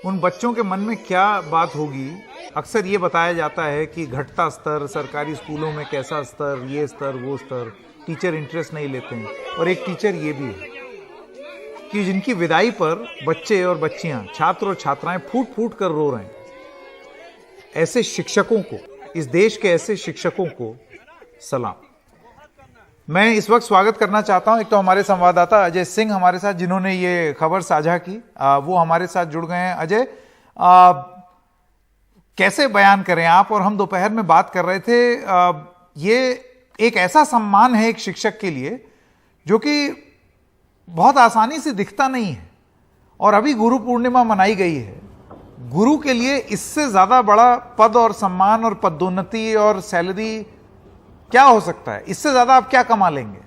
उन बच्चों के मन में क्या बात होगी। अक्सर ये बताया जाता है कि घटता स्तर, सरकारी स्कूलों में कैसा स्तर, ये स्तर वो स्तर, टीचर इंटरेस्ट नहीं लेते हैं। और एक टीचर ये भी है कि जिनकी विदाई पर बच्चे और बच्चियां, छात्र और छात्राएं फूट फूट कर रो रहे हैं। ऐसे शिक्षकों को, इस देश के ऐसे शिक्षकों को सलाम। मैं इस वक्त स्वागत करना चाहता हूं, एक तो हमारे संवाददाता अजय सिंह हमारे साथ, जिन्होंने ये खबर साझा की, वो हमारे साथ जुड़ गए हैं। अजय, कैसे बयान करें आप? और हम दोपहर में बात कर रहे थे, ये एक ऐसा सम्मान है एक शिक्षक के लिए जो कि बहुत आसानी से दिखता नहीं है। और अभी गुरु पूर्णिमा मनाई गई है। गुरु के लिए इससे ज्यादा बड़ा पद और सम्मान और पदोन्नति और सैलरी क्या हो सकता है? इससे ज्यादा आप क्या कमा लेंगे?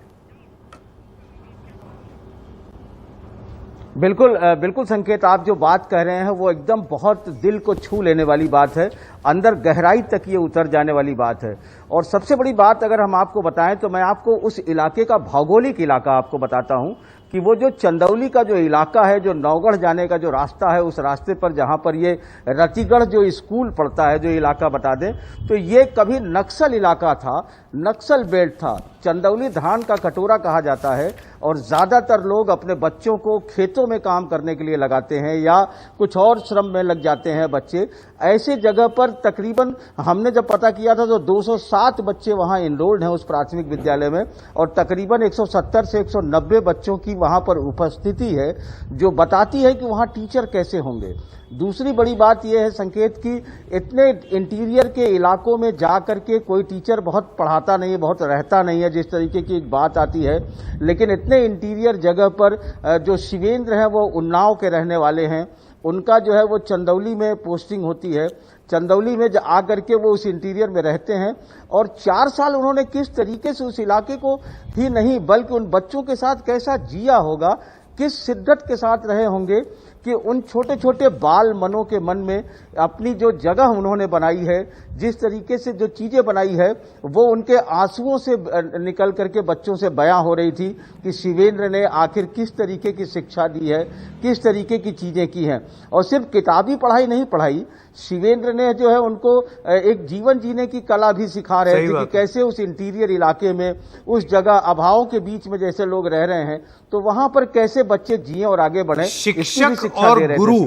बिल्कुल संकेत, आप जो बात कह रहे हैं वो एकदम बहुत दिल को छू लेने वाली बात है, अंदर गहराई तक ये उतर जाने वाली बात है। और सबसे बड़ी बात अगर हम आपको बताएं तो मैं आपको उस इलाके का भौगोलिक इलाका आपको बताता हूं कि वो जो चंदौली का जो इलाका है, जो नौगढ़ जाने का जो रास्ता है, उस रास्ते पर जहां पर ये रतिगढ़ जो स्कूल पड़ता है, जो इलाका बता दें तो ये कभी नक्सल इलाका था, नक्सल बेल्ट था। चंदौली धान का कटोरा कहा जाता है और ज्यादातर लोग अपने बच्चों को खेतों में काम करने के लिए लगाते हैं या कुछ और श्रम में लग जाते हैं बच्चे। ऐसे जगह पर तकरीबन हमने जब पता किया था तो 207 बच्चे वहां इनरोल्ड हैं उस प्राथमिक विद्यालय में और तकरीबन 170 से 190 बच्चों की वहां पर उपस्थिति है, जो बताती है कि वहां टीचर कैसे होंगे। दूसरी बड़ी बात यह है संकेत कि इतने इंटीरियर के इलाकों में जाकर के कोई टीचर बहुत पढ़ाता नहीं है, बहुत रहता नहीं है, जिस तरीके की एक बात आती है। लेकिन इतने इंटीरियर जगह पर जो शिवेंद्र हैं वो उन्नाव के रहने वाले हैं, उनका जो है वो चंदौली में पोस्टिंग होती है। चंदौली में आकर के वो उस इंटीरियर में रहते हैं और 4 साल उन्होंने किस तरीके से उस इलाके को ही नहीं बल्कि उन बच्चों के साथ कैसा जिया होगा, किस शिद्दत के साथ रहे होंगे कि उन छोटे छोटे बाल मनों के मन में अपनी जो जगह उन्होंने बनाई है, जिस तरीके से जो चीजें बनाई है, वो उनके आंसुओं से निकल करके बच्चों से बयां हो रही थी कि शिवेंद्र ने आखिर किस तरीके की शिक्षा दी है, किस तरीके की चीजें की हैं। और सिर्फ किताबी पढ़ाई नहीं पढ़ाई, शिवेंद्र ने जो है उनको एक जीवन जीने की कला भी सिखा रहे थे कि कैसे उस इंटीरियर इलाके में, उस जगह अभावों के बीच में जैसे लोग रह रहे हैं तो वहां पर कैसे बच्चे जिए और आगे बढ़े। शिक्षक और गुरु,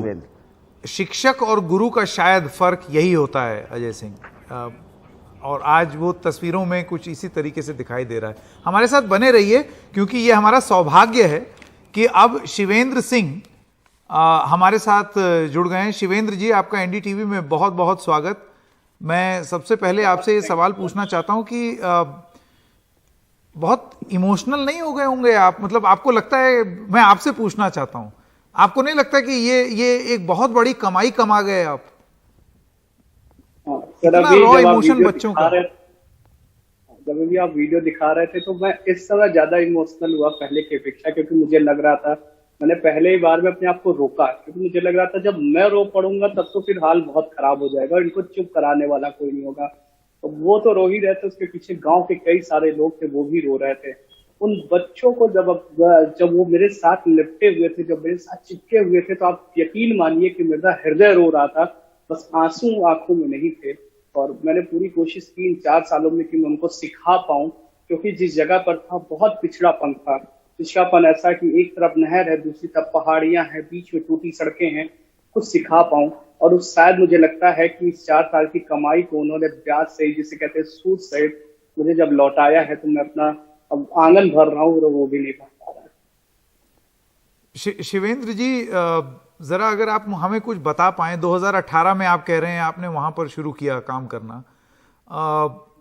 शिक्षक और गुरु का शायद फर्क यही होता है अजय सिंह, और आज वो तस्वीरों में कुछ इसी तरीके से दिखाई दे रहा है। हमारे साथ बने रहिए क्योंकि ये हमारा सौभाग्य है कि अब शिवेंद्र सिंह हमारे साथ जुड़ गए हैं। शिवेंद्र जी, आपका एनडीटीवी में बहुत बहुत स्वागत। मैं सबसे पहले आपसे ये सवाल पूछना चाहता हूं कि बहुत इमोशनल नहीं हो गए होंगे आप? मतलब आपको लगता है, मैं आपसे पूछना चाहता हूं, आपको नहीं लगता कि ये एक बहुत बड़ी कमाई कमा गए आप? सर, इतना रॉ इमोशन बच्चों का। जब भी आप वीडियो दिखा रहे थे तो मैं इस समय ज्यादा इमोशनल हुआ पहले की अपेक्षा, क्योंकि मुझे लग रहा था, मैंने पहले ही बार में अपने आप को रोका, क्योंकि मुझे लग रहा था जब मैं रो पड़ूंगा तब तो फिर हाल बहुत खराब हो जाएगा और इनको चुप कराने वाला कोई नहीं होगा। तो वो तो रो ही रहे थे, उसके पीछे गांव के कई सारे लोग थे, वो भी रो रहे थे। उन बच्चों को जब वो मेरे साथ लिपटे हुए थे, जब मेरे साथ चिपके हुए थे, तो आप यकीन मानिए कि मेरा हृदय रो रहा था, बस आंसू आंखों में नहीं थे। और मैंने पूरी कोशिश की इन 4 सालों में कि मैं उनको सिखा पाऊं, क्योंकि जिस जगह पर था बहुत पिछड़ापन था। पिछड़ापन ऐसा कि एक तरफ नहर है, दूसरी तरफ पहाड़ियां हैं, बीच में टूटी सड़कें हैं, कुछ सिखा पाऊं। और उस शायद मुझे लगता है कि इस 4 साल की कमाई को उन्होंने ब्याज से, जिसे कहते हैं सूद सहित, मुझे जब लौटाया है, तो मैं अपना अब आंगन भर रहा हूँ और वो भी नहीं भर पा रहा है। शिवेंद्र जी, जरा अगर आप हमें कुछ बता पाएं, 2018 में आप कह रहे हैं आपने वहां पर शुरू किया काम करना,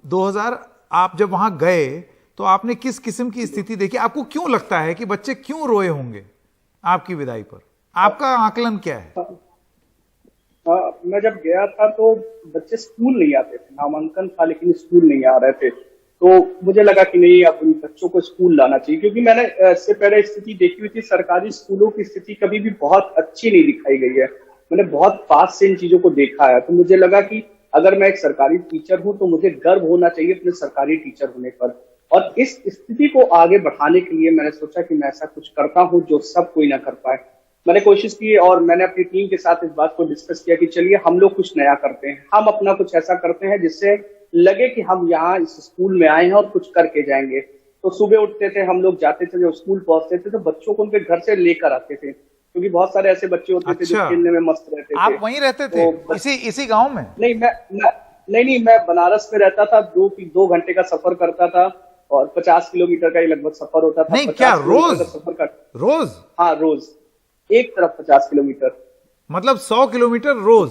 2000 आप जब वहां गए तो आपने किस किस्म की स्थिति देखी? आपको क्यों लगता है कि बच्चे क्यों रोए होंगे आपकी विदाई पर? आपका आकलन क्या है? मैं जब गया था तो बच्चे स्कूल नहीं आते थे, नामांकन था लेकिन स्कूल नहीं आ रहे थे। तो मुझे लगा कि नहीं, अब इन बच्चों को स्कूल लाना चाहिए, क्योंकि मैंने इससे पहले स्थिति देखी हुई थी। सरकारी स्कूलों की स्थिति कभी भी बहुत अच्छी नहीं दिखाई गई है, मैंने बहुत पास से इन चीजों को देखा है। तो मुझे लगा कि अगर मैं एक सरकारी टीचर हूं तो मुझे गर्व होना चाहिए अपने सरकारी टीचर होने पर। और इस स्थिति को आगे बढ़ाने के लिए मैंने सोचा कि मैं ऐसा कुछ करता हूं जो सब कोई ना कर पाए। मैंने कोशिश की और मैंने अपनी टीम के साथ इस बात को डिस्कस किया कि चलिए हम लोग कुछ नया करते हैं, हम अपना कुछ ऐसा करते हैं जिससे लगे कि हम यहाँ इस स्कूल में आए हैं और कुछ करके जाएंगे। तो सुबह उठते थे हम लोग, जाते थे, जब स्कूल पहुंचते थे तो बच्चों को उनके घर से लेकर आते थे, क्योंकि बहुत सारे ऐसे बच्चे होते थे जो खेलने में मस्त रहते थे। आप वहीं रहते थे? तो इसी गांव में? नहीं, मैं बनारस में रहता था। 2 घंटे का सफर करता था और 50 किलोमीटर का ही लगभग सफर होता था। नहीं, क्या रोज? रोज? हाँ, रोज एक तरफ 50 किलोमीटर, मतलब 100 किलोमीटर रोज?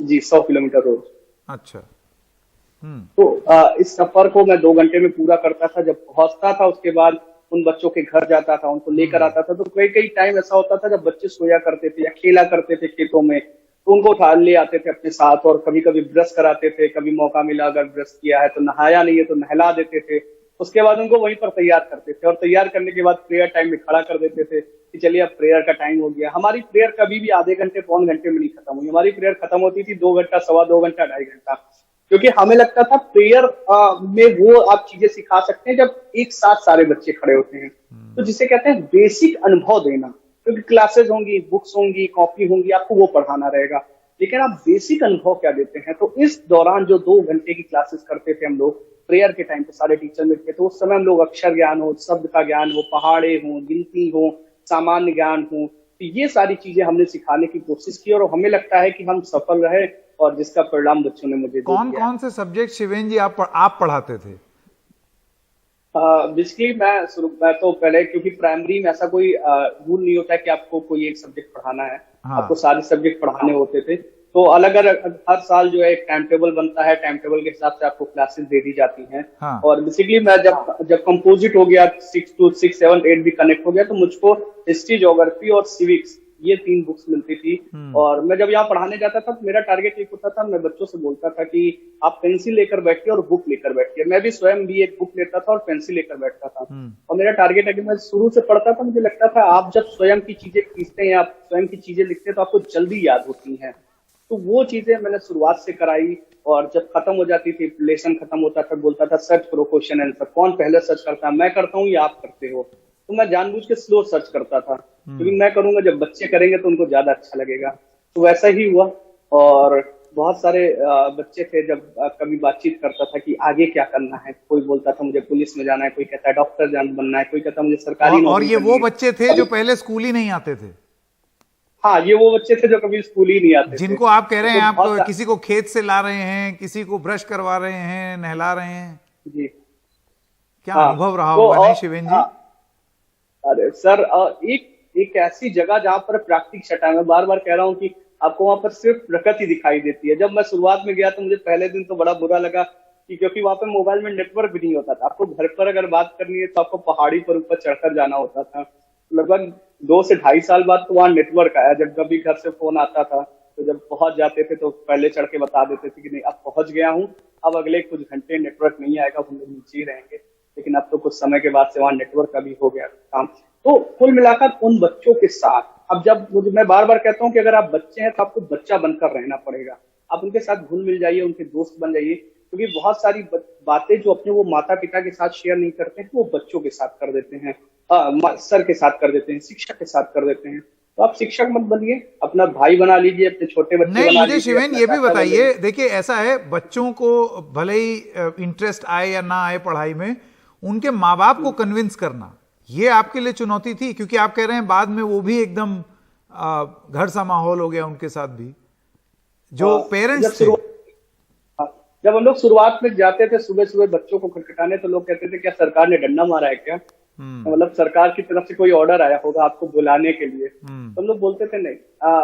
जी, 100 किलोमीटर रोज। अच्छा। तो इस सफर को मैं 2 घंटे में पूरा करता था। जब पहुंचता था उसके बाद उन बच्चों के घर जाता था, उनको लेकर आता था। तो कई टाइम ऐसा होता था जब बच्चे सोया करते थे या खेला करते थे खेतों में, तो उनको उठा ले आते थे अपने साथ और कभी कभी ब्रश कराते थे। कभी मौका मिला, अगर ब्रश किया है तो, नहाया नहीं है तो नहला देते थे। उसके बाद उनको वहीं पर तैयार करते थे और तैयार करने के बाद प्रेयर टाइम में खड़ा कर देते थे कि चलिए अब प्रेयर का टाइम हो गया। हमारी प्रेयर कभी भी आधे घंटे पौन घंटे में नहीं खत्म हुई, हमारी प्रेयर खत्म होती थी 2 घंटा, 2.25 घंटा, 2.5 घंटा, क्योंकि हमें लगता था प्रेयर में वो आप चीजें सिखा सकते हैं जब एक साथ सारे बच्चे खड़े होते हैं। तो जिसे कहते हैं बेसिक अनुभव देना, क्योंकि क्लासेस होंगी, बुक्स होंगी, कॉपी होंगी, आपको वो पढ़ाना रहेगा, लेकिन आप बेसिक अनुभव क्या देते हैं। तो इस दौरान जो 2 घंटे की क्लासेस करते थे हम लोग प्रेयर के टाइम पे, सारे टीचर मिलते, तो उस समय हम लोग अक्षर ज्ञान हो, शब्द का ज्ञान हो, पहाड़े हो, गिनती हो, सामान्य ज्ञान हो, तो ये सारी चीजें हमने सिखाने की कोशिश की और हमें लगता है कि हम सफल रहे और जिसका परिणाम बच्चों ने मुझे दिया। कौन से सब्जेक्ट शिवेंद्र जी आप पढ़ाते थे? बेसिकली मैं तो पहले, क्योंकि प्राइमरी में ऐसा कोई रूल नहीं होता है कि आपको कोई एक सब्जेक्ट पढ़ाना है। हाँ। आपको सारे सब्जेक्ट पढ़ाने होते थे। तो अलग अलग हर साल जो है एक टाइम टेबल बनता है, टाइम टेबल के हिसाब से आपको क्लासेस दे दी जाती हैं। हाँ। और बेसिकली मैं जब कंपोजिट हो गया, 6 to 6, 7, 8 भी कनेक्ट हो गया, तो मुझको हिस्ट्री, ज्योग्राफी और सिविक्स, ये 3 बुक्स मिलती थी। और मैं जब यहाँ पढ़ाने जाता था तो मेरा टारगेट एक होता था, मैं बच्चों से बोलता था कि आप पेंसिल लेकर बैठिए और बुक लेकर बैठिए। मैं भी स्वयं भी एक बुक लेता था और पेंसिल लेकर बैठता था। और मेरा टारगेट है कि मैं शुरू से पढ़ता था, मुझे लगता था आप जब स्वयं की चीजें खींचते हैं, आप स्वयं की चीजें लिखते हैं तो आपको जल्दी याद होती हैं। तो वो चीजें मैंने शुरुआत से कराई। और जब खत्म हो जाती थी, लेसन खत्म होता था, बोलता था सर्च करो क्वेश्चन आंसर, कौन पहले सर्च करता है, मैं करता हूँ या आप करते हो। तो मैं जानबूझ के स्लो सर्च करता था, क्योंकि मैं करूंगा, जब बच्चे करेंगे तो उनको ज्यादा अच्छा लगेगा। तो वैसा ही हुआ। और बहुत सारे बच्चे थे, जब कभी बातचीत करता था कि आगे क्या करना है, कोई बोलता था मुझे पुलिस में जाना है, कोई कहता है डॉक्टर बनना है, कोई कहता मुझे सरकारी। और ये वो बच्चे थे जो पहले स्कूल ही नहीं आते थे? हाँ, ये वो बच्चे थे जो कभी स्कूल ही नहीं आते, जिनको आप कह रहे हैं आप किसी को खेत से ला रहे हैं, किसी को ब्रश करवा रहे हैं, नहला रहे हैं। जी, क्या अनुभव रहा होगा? नहीं शिवेंद्र जी? अरे सर, एक ऐसी जगह जहाँ पर प्राकृतिक छटा, मैं बार बार कह रहा हूँ कि आपको वहां पर सिर्फ प्रकृति दिखाई देती है। जब मैं शुरुआत में गया तो मुझे पहले दिन तो बड़ा बुरा लगा कि क्योंकि वहां पे मोबाइल में नेटवर्क भी नहीं होता था। आपको घर पर अगर बात करनी है तो आपको पहाड़ी पर ऊपर चढ़कर जाना होता था। लगभग 2 से 2.5 साल बाद तो वहाँ नेटवर्क आया। जब कभी घर से फोन आता था तो जब पहुंच जाते थे तो पहले चढ़ के बता देते थे कि नहीं अब पहुंच गया हूँ, अब अगले कुछ घंटे नेटवर्क नहीं आएगा, हम लोग नीचे ही रहेंगे। लेकिन अब तो कुछ समय के बाद से वहाँ नेटवर्क का भी हो गया काम। तो कुल मिलाकर उन बच्चों के साथ अब जब मैं बार बार कहता हूँ कि अगर आप बच्चे हैं तो आपको बच्चा बनकर रहना पड़ेगा। आप उनके साथ घुल मिल जाइए, उनके दोस्त बन जाइए, क्योंकि बहुत सारी बातें जो अपने वो माता पिता के साथ शेयर नहीं करते हैं वो बच्चों के साथ कर देते हैं, सर के साथ कर देते हैं, शिक्षक के साथ कर देते हैं। तो आप शिक्षक मत बनिए, अपना भाई बना लीजिए, अपने छोटे बच्चे नहीं, बना मुझे लीजिए। शिवेन ये भी बताइए, देखिए ऐसा है, बच्चों को भले ही इंटरेस्ट आए या ना आए पढ़ाई में, उनके माँ बाप को कन्विंस करना ये आपके लिए चुनौती थी, क्योंकि आप कह रहे हैं बाद में वो भी एकदम घर सा माहौल हो गया उनके साथ भी, जो पेरेंट्स थे। जब हम लोग शुरुआत में जाते थे सुबह सुबह बच्चों को खटखटाने, तो लोग कहते थे क्या सरकार ने डंडा मारा है क्या? मतलब सरकार की तरफ से कोई ऑर्डर आया होगा आपको बुलाने के लिए। तो हम लोग बोलते थे नहीं,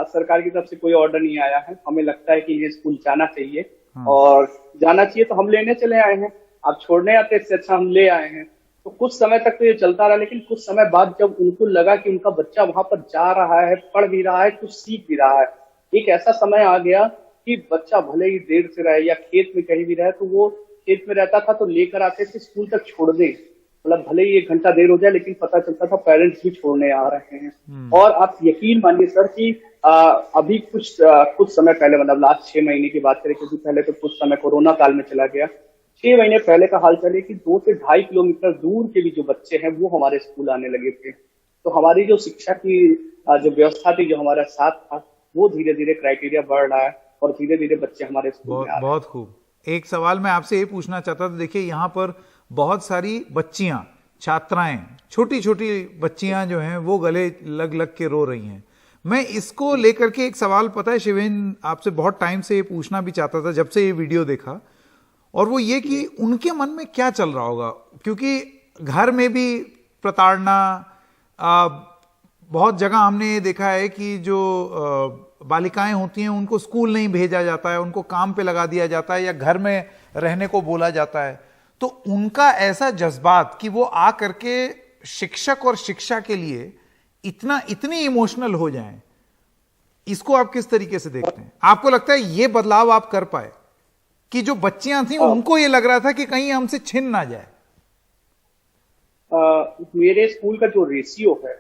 सरकार की तरफ से कोई ऑर्डर नहीं आया है, हमें लगता है कि ये स्कूल जाना चाहिए और जाना चाहिए तो हम लेने चले आए हैं। आप छोड़ने आते इससे अच्छा हम ले आए हैं। तो कुछ समय तक तो ये चलता रहा, लेकिन कुछ समय बाद जब उनको लगा कि उनका बच्चा वहां पर जा रहा है, पढ़ भी रहा है, कुछ सीख भी रहा है, एक ऐसा समय आ गया कि बच्चा भले ही देर से रहे या खेत में कहीं भी रहे, तो वो खेत में रहता था तो लेकर आते थे स्कूल तक छोड़ने। मतलब भले ही 1 घंटा देर हो जाए, लेकिन पता चलता था पेरेंट्स भी छोड़ने आ रहे हैं। और आप यकीन मानिए सर कि अभी कुछ समय पहले, मतलब लास्ट 6 महीने की बात करें, क्योंकि पहले तो कुछ समय कोरोना काल में चला गया, 6 महीने पहले का हाल चले कि 2 से 2.5 किलोमीटर दूर के भी जो बच्चे हैं वो हमारे स्कूल आने लगे थे। तो हमारी जो शिक्षा की जो व्यवस्था थी, जो हमारा साथ था, वो धीरे धीरे क्राइटेरिया बढ़ रहा है और धीरे धीरे बच्चे हमारे स्कूल में आ रहे हैं। बहुत खूब। एक सवाल मैं आपसे ये पूछना चाहता था, देखिए यहाँ पर बहुत सारी बच्चियां, छात्राएं, छोटी छोटी बच्चियां जो हैं वो गले लग लग के रो रही हैं। मैं इसको लेकर के एक सवाल, पता है शिवेन, आपसे बहुत टाइम से ये पूछना भी चाहता था जब से ये वीडियो देखा, और वो ये कि उनके मन में क्या चल रहा होगा, क्योंकि घर में भी प्रताड़ना, बहुत जगह हमने ये देखा है कि जो बालिकाएं होती हैं उनको स्कूल नहीं भेजा जाता है, उनको काम पे लगा दिया जाता है या घर में रहने को बोला जाता है। तो उनका ऐसा जज्बात कि वो आ करके शिक्षक और शिक्षा के लिए इतनी इमोशनल हो जाएं, इसको आप किस तरीके से देखते हैं? आपको लगता है ये बदलाव आप कर पाए कि जो बच्चियां थी उनको ये लग रहा था कि कहीं हमसे छिन ना जाए? मेरे स्कूल का जो रेशियो है,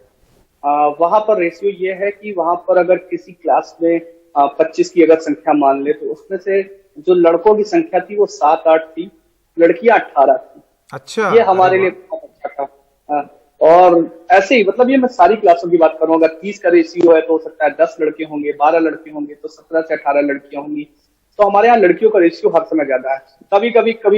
वहां पर रेशियो ये है कि वहां पर अगर किसी क्लास में 25 की अगर संख्या मान ले, तो उसमें से जो लड़कों की संख्या थी वो 7-8 थी, लड़कियां 18 थी। अच्छा, ये हमारे लिए बहुत अच्छा था। और ऐसे ही, मतलब ये मैं सारी क्लासों की बात करूं, अगर 30 का रेशियो है तो हो सकता है 10 लड़के होंगे, 12 लड़के होंगे, तो 17 से 18 लड़कियां होंगी। तो हमारे यहाँ लड़कियों का रेशियो हर समय ज्यादा है। कभी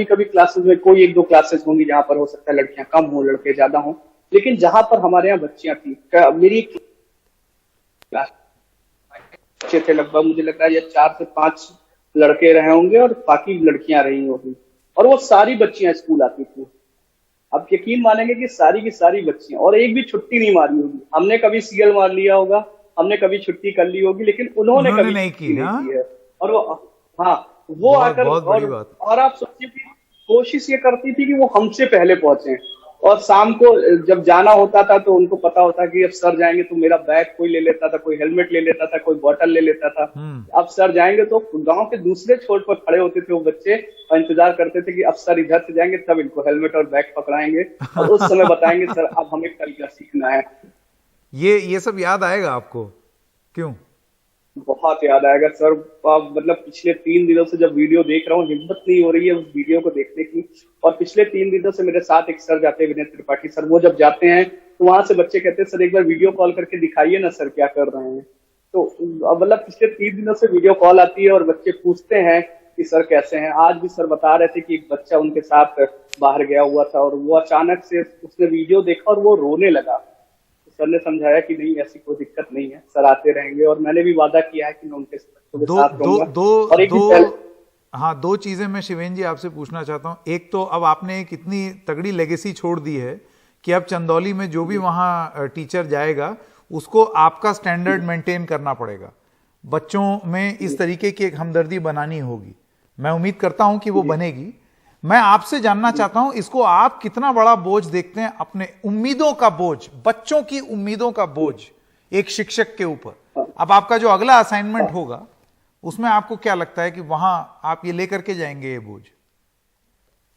कभी क्लासेस में कोई 1-2 क्लासेस होंगी जहां पर हो सकता है लड़कियां कम हो, लड़के ज्यादा हों, लेकिन जहां पर हमारे यहाँ बच्चियां थी, मेरी क्लास बच्चे थे लगभग, मुझे लगता है ये 4 से 5 लड़के रहे होंगे और बाकी लड़कियां रही होंगी, और वो सारी बच्चियां स्कूल आती थी। आप यकीन मानेंगे कि सारी की सारी बच्चियां, और एक भी छुट्टी नहीं मारी होगी। हमने कभी सीएल मार लिया होगा, हमने कभी छुट्टी कर ली होगी, लेकिन उन्होंने कभी नहीं की है। और वो आकर और आप सोचिए कि कोशिश ये करती थी कि वो हमसे पहले पहुंचे, और शाम को जब जाना होता था तो उनको पता होता कि अब सर जाएंगे तो मेरा बैग कोई ले लेता था, कोई हेलमेट ले लेता था, कोई बोतल ले लेता था। अब सर जाएंगे तो गांव के दूसरे छोर पर खड़े होते थे वो बच्चे और इंतजार करते थे कि अब सर इधर से जाएंगे तब इनको हेलमेट और बैग पकड़ाएंगे और उस समय बताएंगे सर अब हमें कल क्या सीखना है। ये सब याद आएगा आपको? क्यों? बहुत याद आएगा सर। मतलब पिछले 3 दिनों से जब वीडियो देख रहा हूँ, हिम्मत नहीं हो रही है उस वीडियो को देखने की। और पिछले 3 दिनों से मेरे साथ एक सर जाते हैं, विनय त्रिपाठी सर, वो जब जाते हैं तो वहां से बच्चे कहते हैं सर एक बार वीडियो कॉल करके दिखाइए ना सर क्या कर रहे हैं। तो मतलब पिछले 3 दिनों से वीडियो कॉल आती है और बच्चे पूछते हैं कि सर कैसे हैं। आज भी सर बता रहे थे कि एक बच्चा उनके साथ बाहर गया हुआ था और वो अचानक से उसने वीडियो देखा और वो रोने लगा। सर ने समझाया कि नहीं ऐसी कोई दिक्कत नहीं है, सर आते रहेंगे, और मैंने भी वादा किया है कि मैं उनके साथ रहूंगा। हाँ, 2 चीजें मैं शिवेन जी आपसे पूछना चाहता हूँ। एक तो अब आपने एक इतनी तगड़ी लेगेसी छोड़ दी है कि अब चंदौली में जो भी वहाँ टीचर जाएगा उसको आपका स्टैंडर्ड मेंटेन करना पड़ेगा। बच्चों में इस तरीके की एक हमदर्दी बनानी होगी। मैं उम्मीद करता हूँ कि वो बनेगी। मैं आपसे जानना चाहता हूं इसको आप कितना बड़ा बोझ देखते हैं, अपने उम्मीदों का बोझ, बच्चों की उम्मीदों का बोझ एक शिक्षक के ऊपर। अब आपका जो अगला असाइनमेंट होगा उसमें आपको क्या लगता है कि वहां आप ये लेकर के जाएंगे ये बोझ?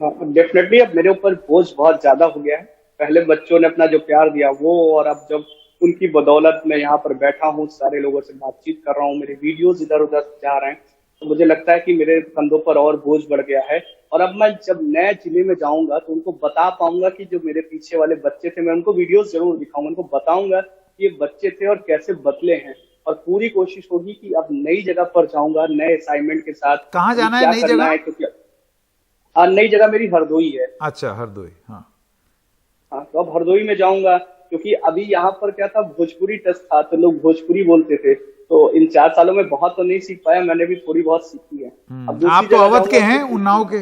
डेफिनेटली अब मेरे ऊपर बोझ बहुत ज्यादा हो गया है। पहले बच्चों ने अपना जो प्यार दिया वो, और अब जब उनकी बदौलत मैं यहाँ पर बैठा हूँ, सारे लोगों से बातचीत कर रहा हूँ, मेरे वीडियोस इधर उधर जा रहे हैं, तो मुझे लगता है कि मेरे कंधों पर और बोझ बढ़ गया है। और अब मैं जब नए जिले में जाऊंगा तो उनको बता पाऊंगा कि जो मेरे पीछे वाले बच्चे थे, मैं उनको वीडियोस जरूर दिखाऊंगा, उनको बताऊंगा कि ये बच्चे थे और कैसे बदले हैं। और पूरी कोशिश होगी कि अब नई जगह पर जाऊंगा नए असाइनमेंट के साथ। कहाँ जाना है नई जगह? नई जगह मेरी हरदोई है। अच्छा, हरदोई। हाँ, तो अब हरदोई में जाऊंगा, क्योंकि अभी यहाँ पर क्या था, भोजपुरी टेस्ट था तो लोग भोजपुरी बोलते थे, तो इन 4 सालों में बहुत तो नहीं सीख पाया, मैंने भी थोड़ी बहुत सीखी है। अब आप तो अवध के हैं, उन्नाव के?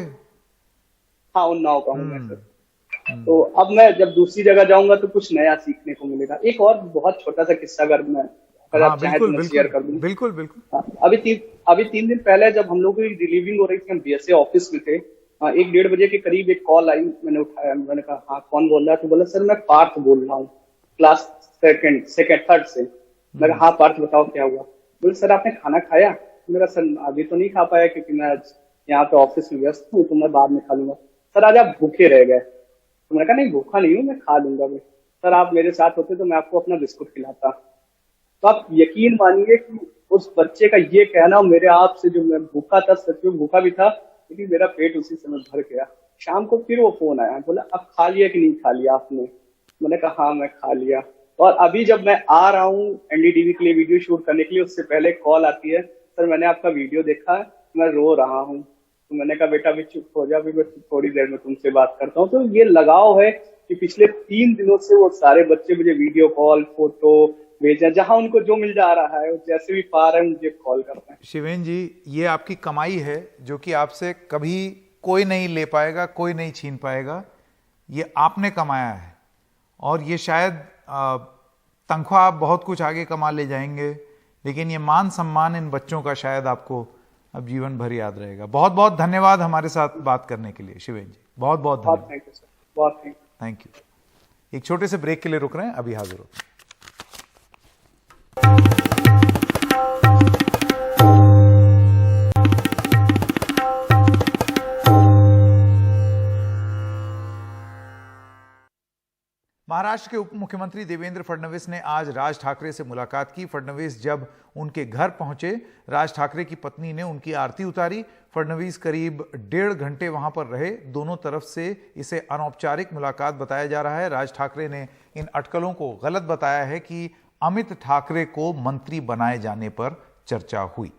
हाँ, उन्नाव का हूँ मैं सर। तो अब मैं जब दूसरी जगह जाऊंगा तो कुछ नया सीखने को मिलेगा। एक और बहुत छोटा सा किस्सा अगर आप चाहें तो मैं शेयर कर दूं। बिल्कुल बिल्कुल। अभी 3 दिन पहले जब हम लोग की रिलीविंग हो रही थी, हम बीएसए ऑफिस में थे, 1-1:30 के करीब एक कॉल आई, मैंने उठाया, मैंने कहा हाँ कौन बोल रहा है? तो बोला सर मैं पार्थ बोल रहा हूँ, क्लास थर्ड से। मैं कहा हाँ पार्थ बताओ क्या हुआ? बोले सर आपने खाना खाया? मेरा सर अभी तो नहीं खा पाया क्योंकि मैं यहाँ पे ऑफिस में व्यस्त हूँ, तो मैं बाद में खा लूंगा। सर आज आप भूखे रह गए। तो मैंने कहा नहीं भूखा नहीं हूँ, मैं खा लूंगा। मैं सर आप मेरे साथ होते तो मैं आपको अपना बिस्कुट खिलाता। तो आप यकीन मानिए कि उस बच्चे का ये कहना मेरे आप से, जो मैं भूखा था, सच में भूखा भी था, लेकिन मेरा पेट उसी समय भर गया। शाम को फिर वो फोन आया, बोला अब खा लिया कि नहीं खा लिया आपने? मैंने कहा हाँ मैं खा लिया। और अभी जब मैं आ रहा हूँ एनडीटीवी के लिए वीडियो शूट करने के लिए, उससे पहले कॉल आती है, सर मैंने आपका वीडियो देखा, मैं रो रहा हूँ। तो मैंने कहा बेटा भी चुप हो जा, भी मैं थोड़ी देर में तुमसे बात करता हूँ। तो ये लगाव है कि पिछले 3 दिनों से वो सारे बच्चे मुझे वीडियो कॉल, फोटो भेजा, जहां उनको जो मिल जा रहा है, जैसे भी पा रहे हैं मुझे कॉल करते हैं। शिवेन जी, ये आपकी कमाई है जो कि आपसे कभी कोई नहीं ले पाएगा, कोई नहीं छीन पाएगा। ये आपने कमाया है, और ये शायद तनख्वाह आप बहुत कुछ आगे कमा ले जाएंगे, लेकिन ये मान सम्मान इन बच्चों का शायद आपको अब जीवन भर याद रहेगा। बहुत बहुत धन्यवाद हमारे साथ बात करने के लिए शिवेन जी, बहुत बहुत धन्यवाद। Thank you. एक छोटे से ब्रेक के लिए रुक रहे हैं, अभी हाजिर होते हैं। महाराष्ट्र के उप मुख्यमंत्री देवेंद्र फडणवीस ने आज राज ठाकरे से मुलाकात की। फडणवीस जब उनके घर पहुंचे, राज ठाकरे की पत्नी ने उनकी आरती उतारी। फडणवीस करीब 1.5 घंटे वहां पर रहे। दोनों तरफ से इसे अनौपचारिक मुलाकात बताया जा रहा है। राज ठाकरे ने इन अटकलों को गलत बताया है कि अमित ठाकरे को मंत्री बनाए जाने पर चर्चा हुई।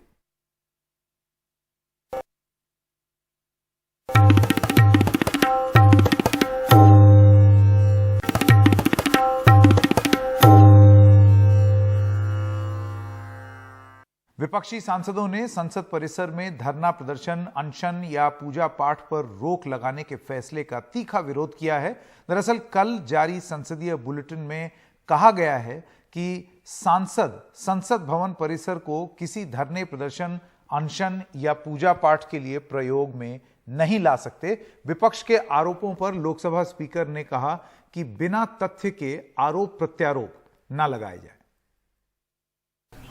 विपक्षी सांसदों ने संसद परिसर में धरना प्रदर्शन, अनशन या पूजा पाठ पर रोक लगाने के फैसले का तीखा विरोध किया है। दरअसल कल जारी संसदीय बुलेटिन में कहा गया है कि सांसद संसद भवन परिसर को किसी धरने, प्रदर्शन, अनशन या पूजा पाठ के लिए प्रयोग में नहीं ला सकते। विपक्ष के आरोपों पर लोकसभा स्पीकर ने कहा कि बिना तथ्य के आरोप प्रत्यारोप न लगाए जाए।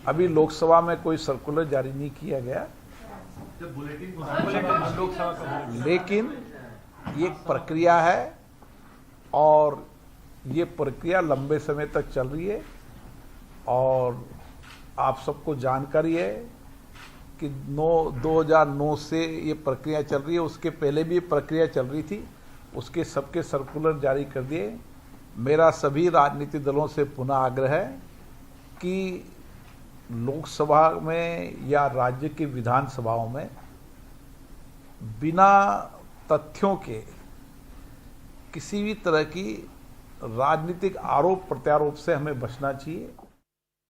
अभी लोकसभा में कोई सर्कुलर जारी नहीं किया गया, लेकिन ये एक प्रक्रिया है और ये प्रक्रिया लंबे समय तक चल रही है। और आप सबको जानकारी है कि 2009 से ये प्रक्रिया चल रही है। उसके पहले भी ये प्रक्रिया चल रही थी, उसके सबके सर्कुलर जारी कर दिए। मेरा सभी राजनीतिक दलों से पुनः आग्रह है कि लोकसभा में या राज्य की विधानसभाओं में बिना तथ्यों के किसी भी तरह की राजनीतिक आरोप प्रत्यारोप से हमें बचना चाहिए।